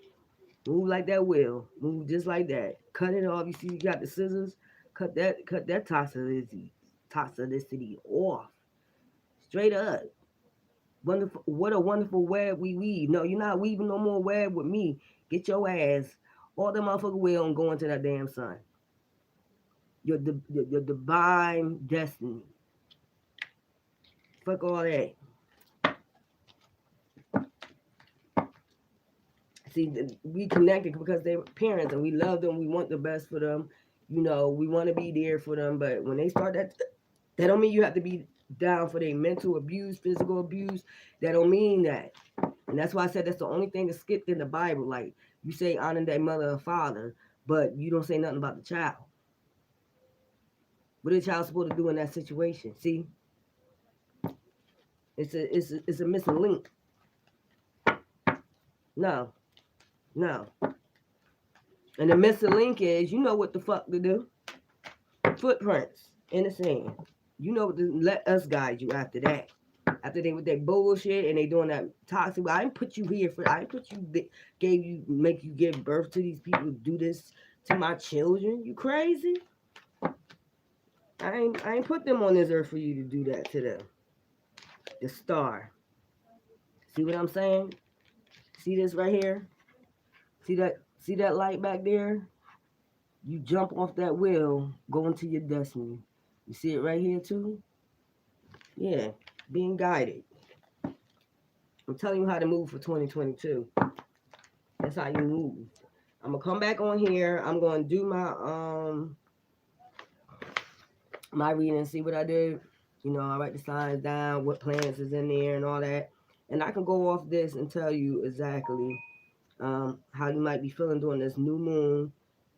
Move like that will. Move just like that. Cut it off. You see you got the scissors. Cut that toxicity off. Straight up. Wonderful, what a wonderful web we weave. No, you're not weaving no more web with me. Get your ass all the motherfucker will and go into that damn sun. Your divine destiny. Fuck all that. See, we connected because they're parents and we love them. We want the best for them. You know, we want to be there for them. But when they start that don't mean you have to be down for their mental abuse, physical abuse. That don't mean that. And that's why I said that's the only thing that's skipped in the Bible. Like you say honor their mother and father, but you don't say nothing about the child. What is y'all supposed to do in that situation? See, it's a missing link. No, no. And the missing link is, you know what the fuck to do. Footprints in the sand. You know what to let us guide you after that. After they with that bullshit and they doing that toxic. I didn't put you here for. I didn't put you. Gave you make you give birth to these people. Do this to my children. You crazy? I ain't put them on this earth for you to do that to them. The star. See what I'm saying? See this right here? See that? See that light back there? You jump off that wheel, go into your destiny. You see it right here too? Yeah, being guided. I'm telling you how to move for 2022. That's how you move. I'm gonna come back on here. I'm gonna do my reading and see what I did. You know, I write the signs down, what planets is in there and all that. And I can go off this and tell you exactly how you might be feeling during this new moon,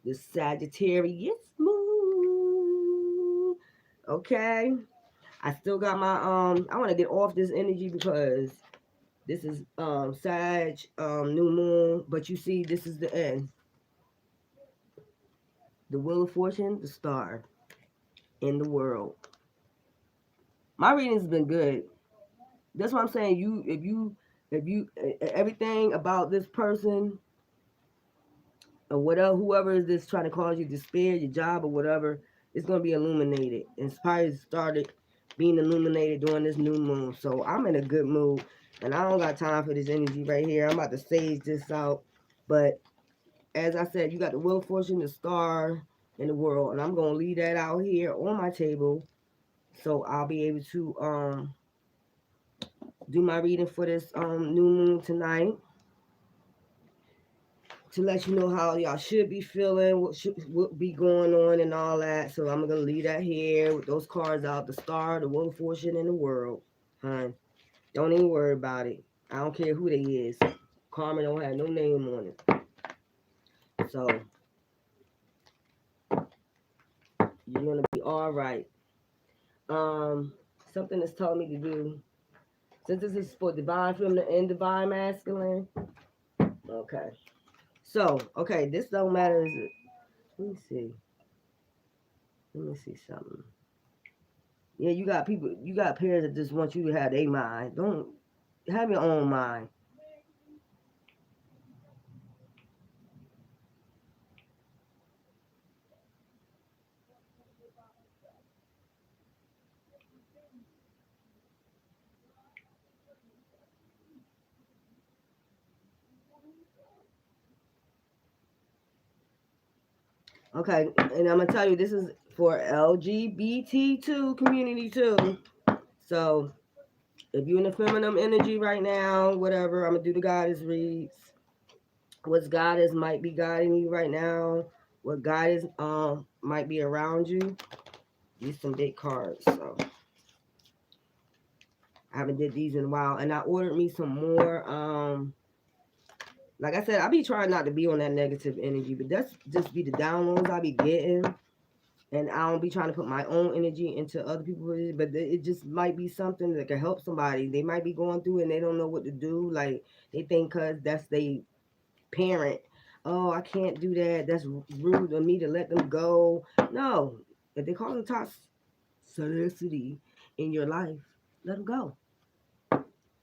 this Sagittarius moon. Okay. I still got my I want to get off this energy because this is Sag new moon, but you see this is the end. The Wheel of Fortune, the star in the world. My reading's been good. That's what I'm saying. If you everything about this person or whatever, whoever is this trying to cause you despair, your job or whatever, it's gonna be illuminated. It's probably started being illuminated during this new moon. So I'm in a good mood, and I don't got time for this energy right here. I'm about to stage this out, but as I said, you got the Wheel of Fortune, the star in the world, and I'm gonna leave that out here on my table, so I'll be able to do my reading for this new moon tonight to let you know how y'all should be feeling, what be going on and all that. So I'm gonna leave that here with those cards out: the star, the Wheel of Fortune, and the world. Hun, don't even worry about it. I don't care who they is. Karma don't have no name on it. So you're gonna be all right. Something that's told me to do. Since this is for divine feminine and divine masculine. Okay. So, okay, this don't matter. Let me see. Let me see something. Yeah, you got people, you got parents that just want you to have their mind. Don't have your own mind. Okay, and I'm gonna tell you this is for LGBT2 community too. So if you're in the feminine energy right now, whatever, I'm gonna do the goddess reads. What goddess might be guiding you right now? What goddess might be around you? These some big cards. So I haven't did these in a while, and I ordered me some more. Like I said, I be trying not to be on that negative energy, but that's just be the downloads I be getting, and I don't be trying to put my own energy into other people's. But it just might be something that can help somebody. They might be going through it and they don't know what to do. Like they think because that's they parent. Oh, I can't do that. That's rude of me to let them go. No, if they call them toxicity in your life, let them go.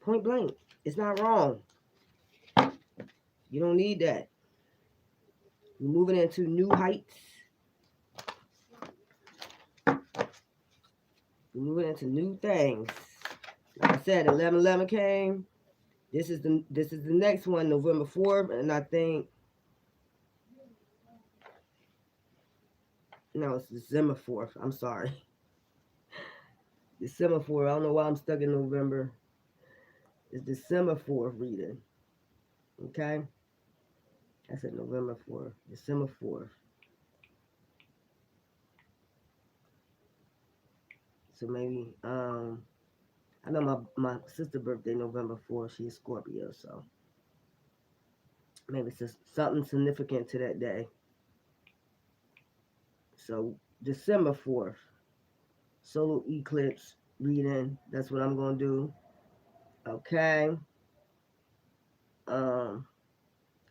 Point blank. It's not wrong. You don't need that. You're moving into new heights. You're moving into new things. Like I said, 11/11 came. This is the next one, November 4th, and I think no, it's December 4th. I'm sorry, December 4th. I don't know why I'm stuck in November. It's December 4th reading. Okay, I said November 4th, December 4th. So maybe I know my sister's birthday November 4th. She's Scorpio, so maybe it's just something significant to that day. So December 4th. solar eclipse reading. That's what I'm gonna do. Okay. Um,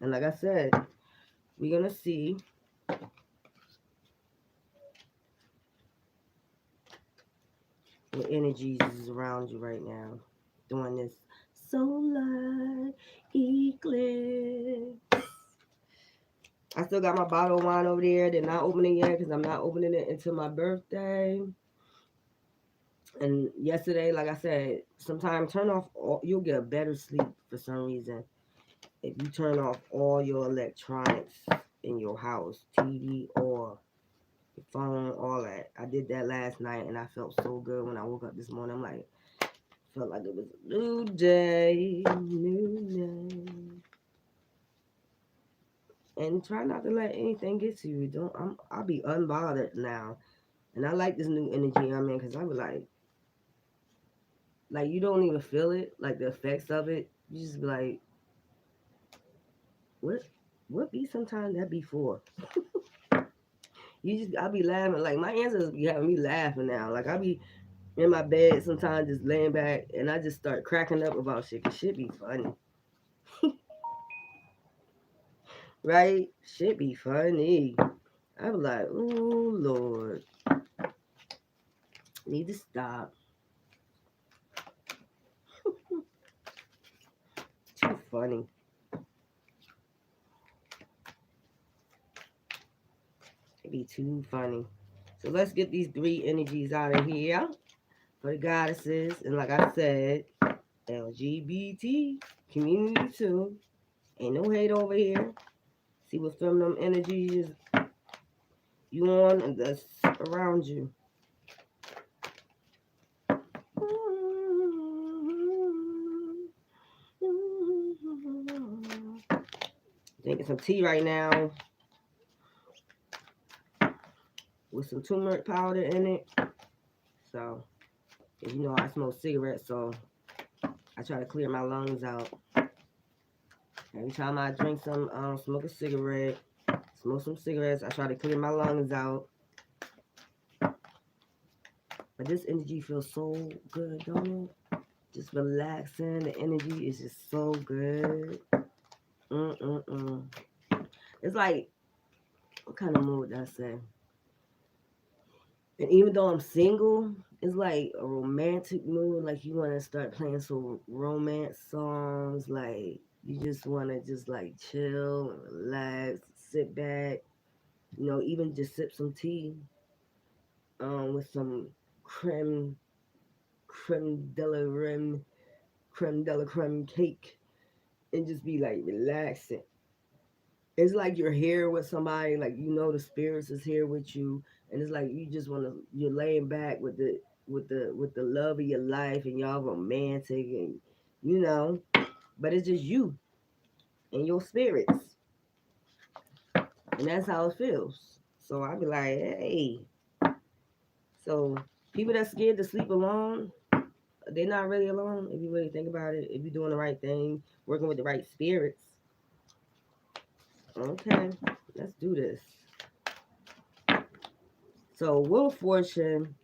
and like I said, we're gonna see what energies is around you right now during this solar eclipse. I still got my bottle of wine over there. They're not opening yet because I'm not opening it until my birthday. And yesterday, like I said, sometimes turn off all, you'll get a better sleep for some reason. If you turn off all your electronics in your house, TV or your phone, all that. I did that last night and I felt so good when I woke up this morning. I'm like, felt like it was a new day, new day. And try not to let anything get to you. I'll be unbothered now. And I like this new energy I'm in because I was like you don't even feel it, like the effects of it. You just be like, what be sometimes that be for? I'll be laughing. Like my ancestors be having me laughing now. Like I be in my bed sometimes just laying back and I just start cracking up about shit. Cause shit be funny. Right? Shit be funny. I was like, ooh Lord. Need to stop. Too funny. It be too funny. So let's get these three energies out of here for the goddesses. And like I said, LGBT community too. Ain't no hate over here. See what feminine energies you on and that's around you. Drinking some tea right now with some turmeric powder in it. So, you know, I smoke cigarettes, so I try to clear my lungs out. Every time I drink some, smoke a cigarette, smoke some cigarettes, I try to clear my lungs out. But this energy feels so good, don't it? Just relaxing. The energy is just so good. It's like, what kind of mood did I say? And even though I'm single, it's like a romantic mood. Like you want to start playing some romance songs. Like you just want to just like chill and relax, sit back. You know, even just sip some tea with some creme, creme de la creme cake, and just be like relaxing. It's like you're here with somebody, like you know the spirits is here with you, and it's like you just want to you're laying back with the love of your life, and y'all romantic, and you know, but it's just you and your spirits, and that's how it feels. So I be like, hey, so people that's scared to sleep alone, they're not really alone if you really think about it. If you're doing the right thing, working with the right spirits. Okay, let's do this. So Wheel of Fortune,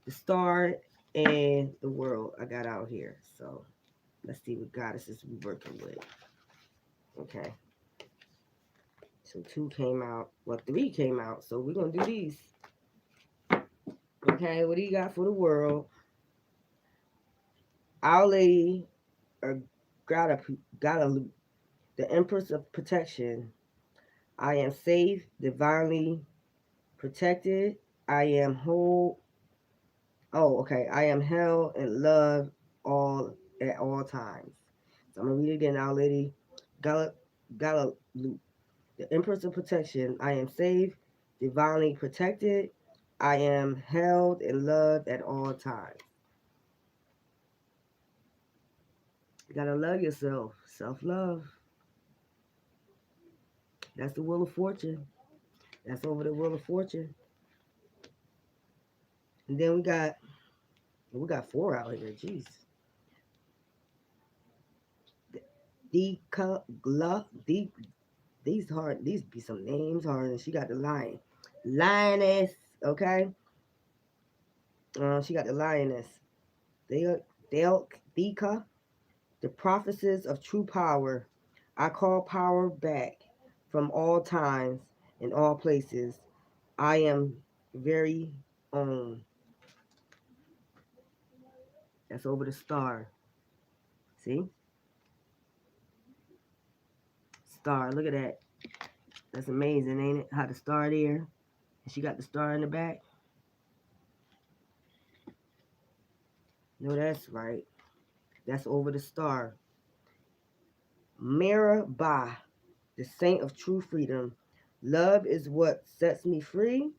the star, and the world I got out here. So let's see what goddesses we working with. Okay. So two came out. Well, three came out. So we're gonna do these. Okay, what do you got for the world? Our Lady or Guadalupe, the Empress of Protection. I am safe, divinely protected. I am whole. Oh, okay. I am held and loved all at all times. So I'm gonna read it again. Our Lady Guadalupe, the Empress of Protection. I am safe, divinely protected. I am held and loved at all times. You gotta love yourself. Self-love. That's the Wheel of Fortune. That's over the Wheel of Fortune. And then we got four out here. Jeez. Deep. These be some names hard. And she got the lion. Lioness. Okay. She got the lioness. Theka, the prophecies of true power. I call power back from all times and all places. I am very own. That's over the star. See? Star. Look at that. That's amazing, ain't it? How the star there. And she got the star in the back. No, that's right. That's over the star. Mirabah, the saint of true freedom. Love is what sets me free.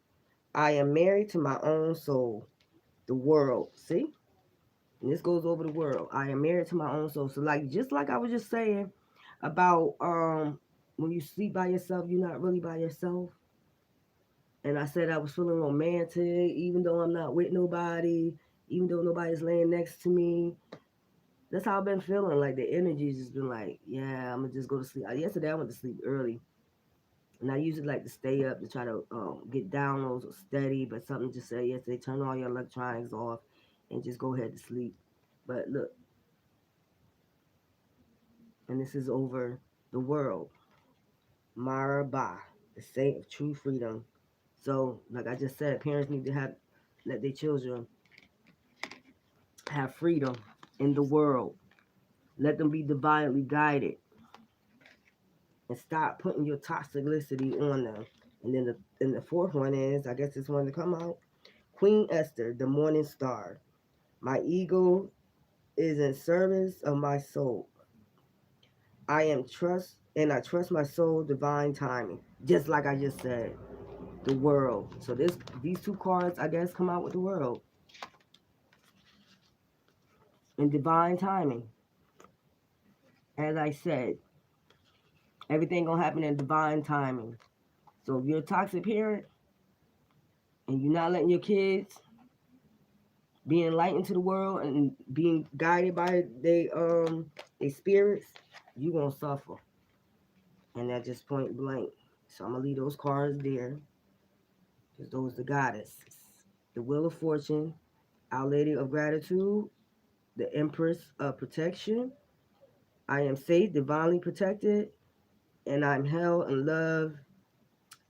I am married to my own soul. The world. See? And this goes over the world. I am married to my own soul. So like just like I was just saying about when you sleep by yourself, you're not really by yourself. And I said I was feeling romantic, even though I'm not with nobody, even though nobody's laying next to me. That's how I've been feeling. Like the energy's just been like, yeah, I'm gonna just go to sleep. Yesterday I went to sleep early, and I usually like to stay up to try to get downloads or steady. But something just said yesterday, turn all your electronics off, and just go ahead to sleep. But look, and this is over the world. Maraba, the saint of true freedom. So, like I just said, parents need to let their children have freedom in the world. Let them be divinely guided and stop putting your toxicity on them. And the fourth one is, I guess this one to come out. Queen Esther, the morning star. My ego is in service of my soul. I trust my soul divine timing. Just like I just said. The world. So these two cards I guess come out with the world. In divine timing. As I said, everything gonna happen in divine timing. So if you're a toxic parent and you're not letting your kids be enlightened to the world and being guided by they spirits, you gonna suffer. And that's just point blank. So I'm gonna leave those cards there. Because those the goddesses. The Wheel of Fortune, Our Lady of Gratitude, the Empress of Protection. I am safe, divinely protected, and I'm held in love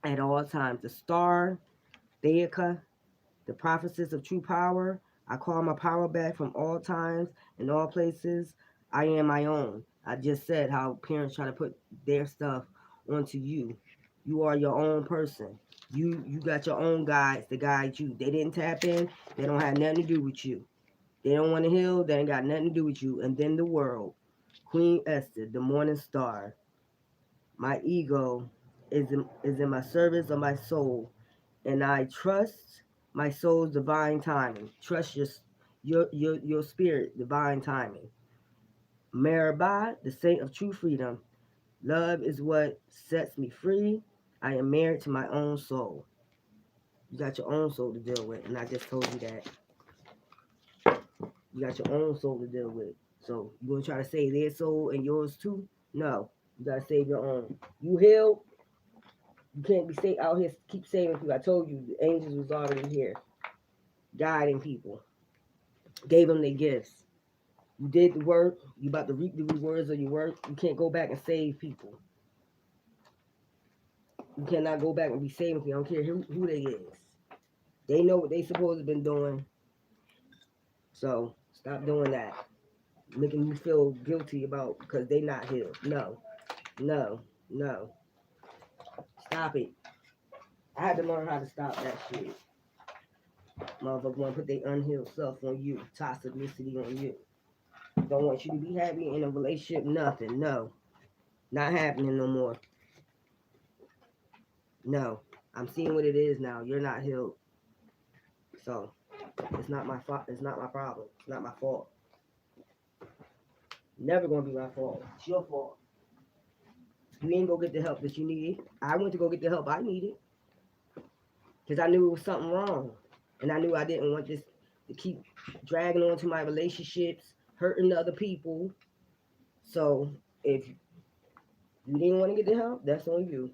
at all times. The Star, Theika, the prophecies of true power. I call my power back from all times and all places. I am my own. I just said how parents try to put their stuff onto you. You are your own person. You got your own guides to guide you. They didn't tap in. They don't have nothing to do with you. They don't want to heal. They ain't got nothing to do with you. And then the world. Queen Esther, the morning star. My ego is in my service of my soul, and I trust my soul's divine timing. Trust your spirit, divine timing. Marabah, the saint of true freedom. Love is what sets me free. I am married to my own soul. You got your own soul to deal with, and I just told you that. You got your own soul to deal with. So you gonna try to save their soul and yours too? No. You gotta save your own. You healed. You can't be out here keep saving people. I told you the angels was already here, guiding people. Gave them their gifts. You did the work. You about to reap the rewards of your work. You can't go back and save people. You cannot go back and be saving people. I don't care who they is. They know what they supposed to been doing. So stop doing that. Making you feel guilty about because they not healed. No, no, no. Stop it. I had to learn how to stop that shit. Motherfucker want to put their unhealed stuff on you. Toxicity on you. Don't want you to be happy in a relationship. Nothing. No. Not happening no more. No. I'm seeing what it is now. You're not healed. So it's not my fault. It's not my problem. It's not my fault. Never gonna be my fault. It's your fault. You ain't go get the help that you needed. I went to go get the help I needed because I knew it was something wrong, and I knew I didn't want this to keep dragging on to my relationships, hurting other people. So if you didn't want to get the help, that's on you.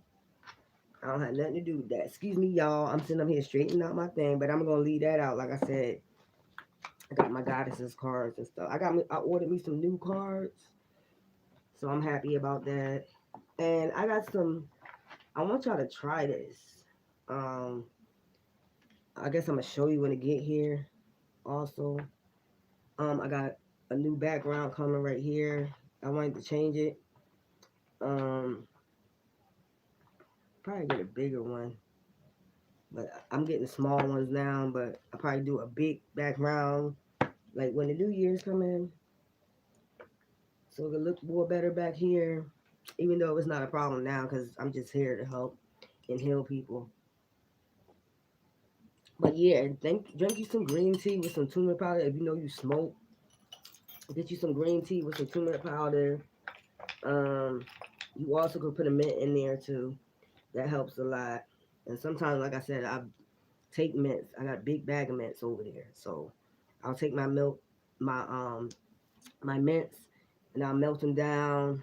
I don't have nothing to do with that. Excuse me, y'all. I'm sitting up here straightening out my thing, but I'm gonna leave that out. Like I said, I got my goddesses cards and stuff. I ordered me some new cards, so I'm happy about that. And I got some. I want y'all to try this. Um, I guess I'm gonna show you when to get here. Also, I got a new background coming right here. I wanted to change it. Um, Probably get a bigger one, but I'm getting small ones now. But I probably do a big background, like when the New Year's come in, so it'll look more better back here. Even though it's not a problem now, because I'm just here to help and heal people. But yeah, drink you some green tea with some turmeric powder. If you know you smoke, get you some green tea with some turmeric powder. Um, you also could put a mint in there too. That helps a lot. And sometimes, like I said, I take mints. I got a big bag of mints over there. So I'll take my milk, my mints, and I'll melt them down.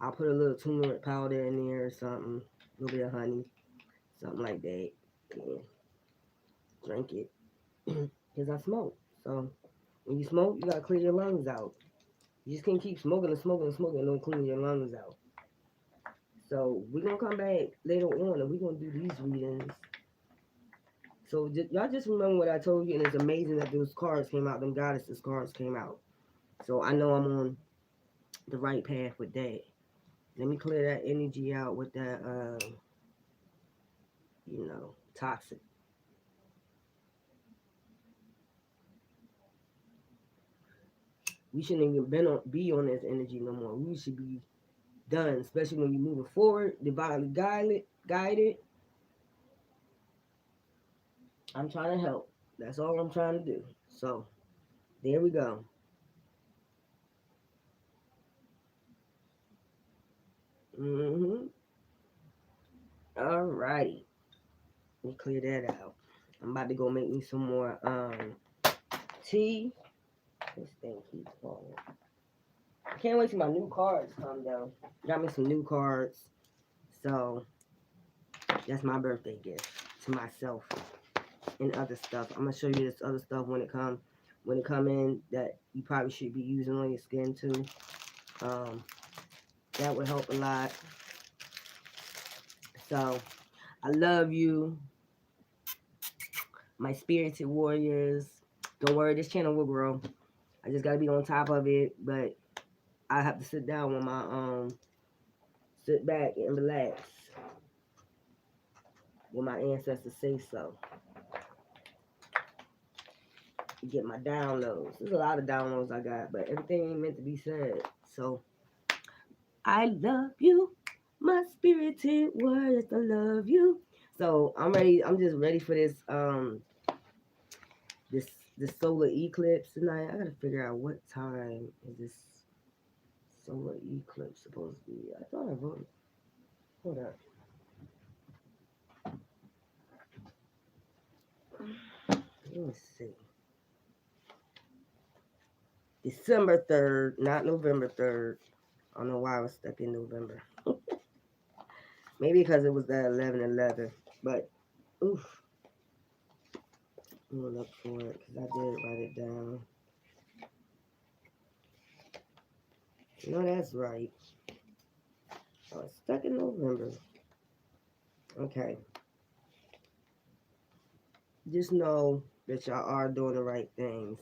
I'll put a little turmeric powder in there or something, a little bit of honey, something like that. And drink it. Because I smoke. So when you smoke, you gotta clear your lungs out. You just can't keep smoking and smoking and smoking and don't clean your lungs out. So we're gonna come back later on and we're gonna do these readings. So y'all just remember what I told you, and it's amazing that those cards came out. Them goddesses cards came out. So I know I'm on the right path with that. Let me clear that energy out with that, toxic. We shouldn't even be on this energy no more. We should be done, especially when you're moving forward, divinely guided. I'm trying to help. That's all I'm trying to do. So there we go. Mm-hmm. All righty. Let me clear that out. I'm about to go make me some more tea. This thing keeps falling. I can't wait till my new cards come though. Got me some new cards. So that's my birthday gift to myself and other stuff. I'm gonna show you this other stuff when it come in that you probably should be using on your skin too. Um, that would help a lot. So I love you, my spirited warriors. Don't worry, this channel will grow. I just gotta be on top of it, but I have to sit down with my sit back and relax when my ancestors say so. Get my downloads. There's a lot of downloads I got, but everything ain't meant to be said. So I love you, my spirited warriors. I love you. So I'm ready. I'm just ready for this this this solar eclipse tonight. I gotta figure out what time is this solar eclipse supposed to be. I thought I wrote it. Hold up. Let me see. December 3rd, not November 3rd. I don't know why I was stuck in November. Maybe because it was that 11/11. But, oof. I'm going to look for it because I did write it down. No, that's right. I was stuck in November. Okay. Just know that y'all are doing the right things.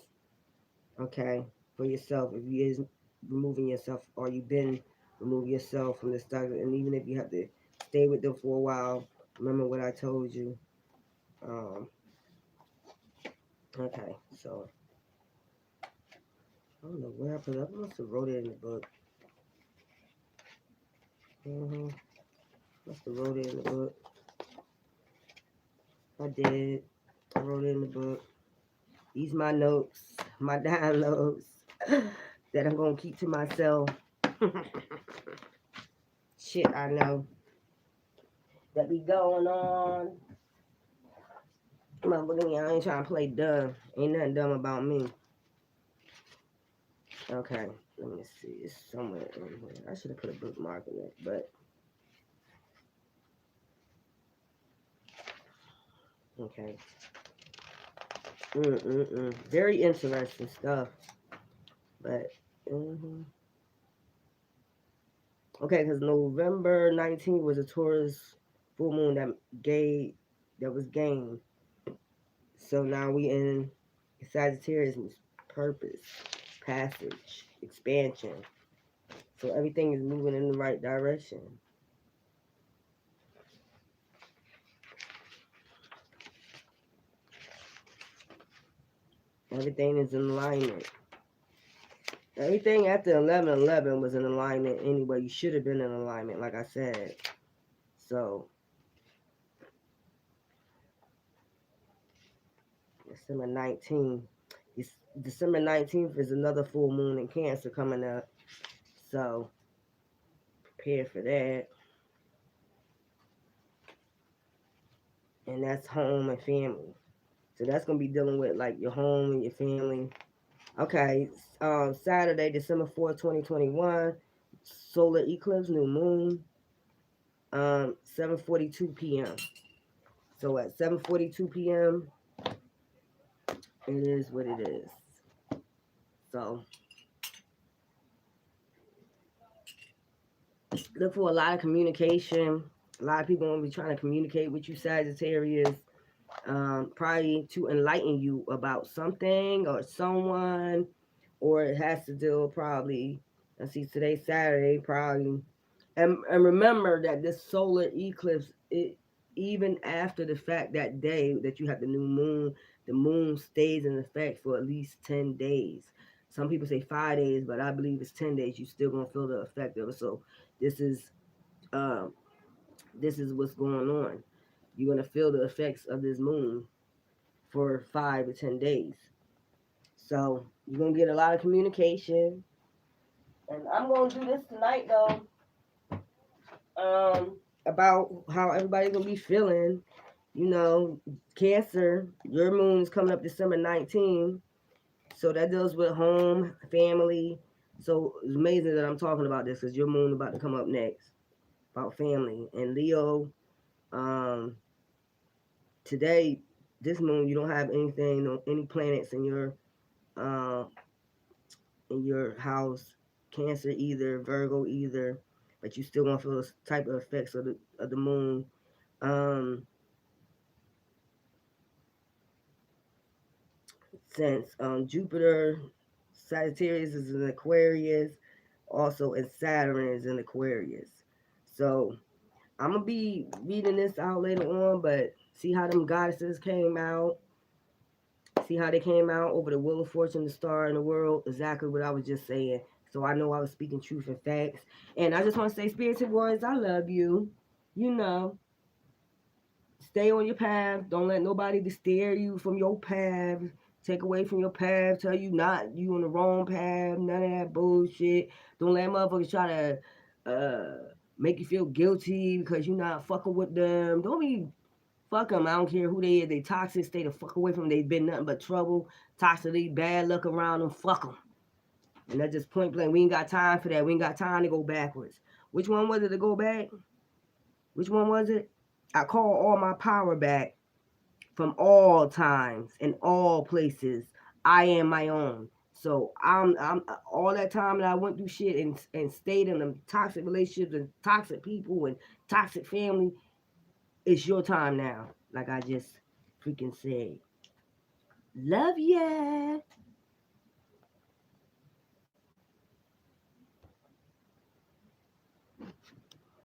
Okay? For yourself. If you is removing yourself or you've been removing yourself from the stuff, and even if you have to stay with them for a while, remember what I told you. Okay, so I don't know where I put it up. I must have wrote it in the book. Must have wrote it in the book. I did. I wrote it in the book. These my notes, my downloads that I'm gonna keep to myself. Shit, I know that be going on. Motherfucker, I ain't trying to play dumb. Ain't nothing dumb about me. Okay, let me see. It's somewhere in here. I should have put a bookmark in it, but okay. Very interesting stuff. But hmm okay, because November 19th was a Taurus full moon that was gained. So now we in Sagittarius means purpose, passage, expansion. So everything is moving in the right direction. Everything is in alignment. Everything after 11/11 was in alignment anyway. You should have been in alignment, like I said. So December 19th. December 19th is another full moon in Cancer coming up. So prepare for that. And that's home and family. So that's gonna be dealing with like your home and your family. Okay, Saturday, December 4th, 2021, solar eclipse, new moon, 7:42 p.m. So at 7:42 p.m., it is what it is. So look for a lot of communication. A lot of people gonna be trying to communicate with you, Sagittarius. Probably to enlighten you about something or someone, or it has to deal probably. I see today's Saturday, probably, and remember that this solar eclipse, it even after the fact that day that you have the moon stays in effect for at least 10 days. Some people say 5 days, but I believe it's 10 days. You still gonna feel the effect of it. So this is um, this is what's going on. You're gonna feel the effects of this moon for 5 to 10 days. So you're gonna get a lot of communication. And I'm gonna do this tonight though. About how everybody's gonna be feeling. You know, Cancer, your moon is coming up December 19th. So that deals with home, family. So it's amazing that I'm talking about this because your moon about to come up next about family. And Leo, um, today, this moon, you don't have anything, no, any planets uh, in your house, Cancer either, Virgo either, but you still gonna feel this type of effects of the moon. Um, since Jupiter, Sagittarius is in Aquarius, also and Saturn is in Aquarius. So I'm gonna be reading this out later on, but see how them goddesses came out. See how they came out over the Wheel of Fortune, the star in the world. Exactly what I was just saying. So I know I was speaking truth and facts. And I just want to say, spirited warriors, I love you. You know, stay on your path. Don't let nobody to steer you from your path. Take away from your path. Tell you not you on the wrong path. None of that bullshit. Don't let motherfuckers try to make you feel guilty because you're not fucking with them. Don't be fuck them. I don't care who they is. They toxic. Stay the fuck away from them. They've been nothing but trouble. Toxicity, bad luck around them. Fuck them. And that's just point blank. We ain't got time for that. We ain't got time to go backwards. Which one was it to go back? Which one was it? I call all my power back from all times and all places. I am my own. So I'm all that time that I went through shit and stayed in them toxic relationships and toxic people and toxic family. It's your time now. Like I just freaking said. Love ya.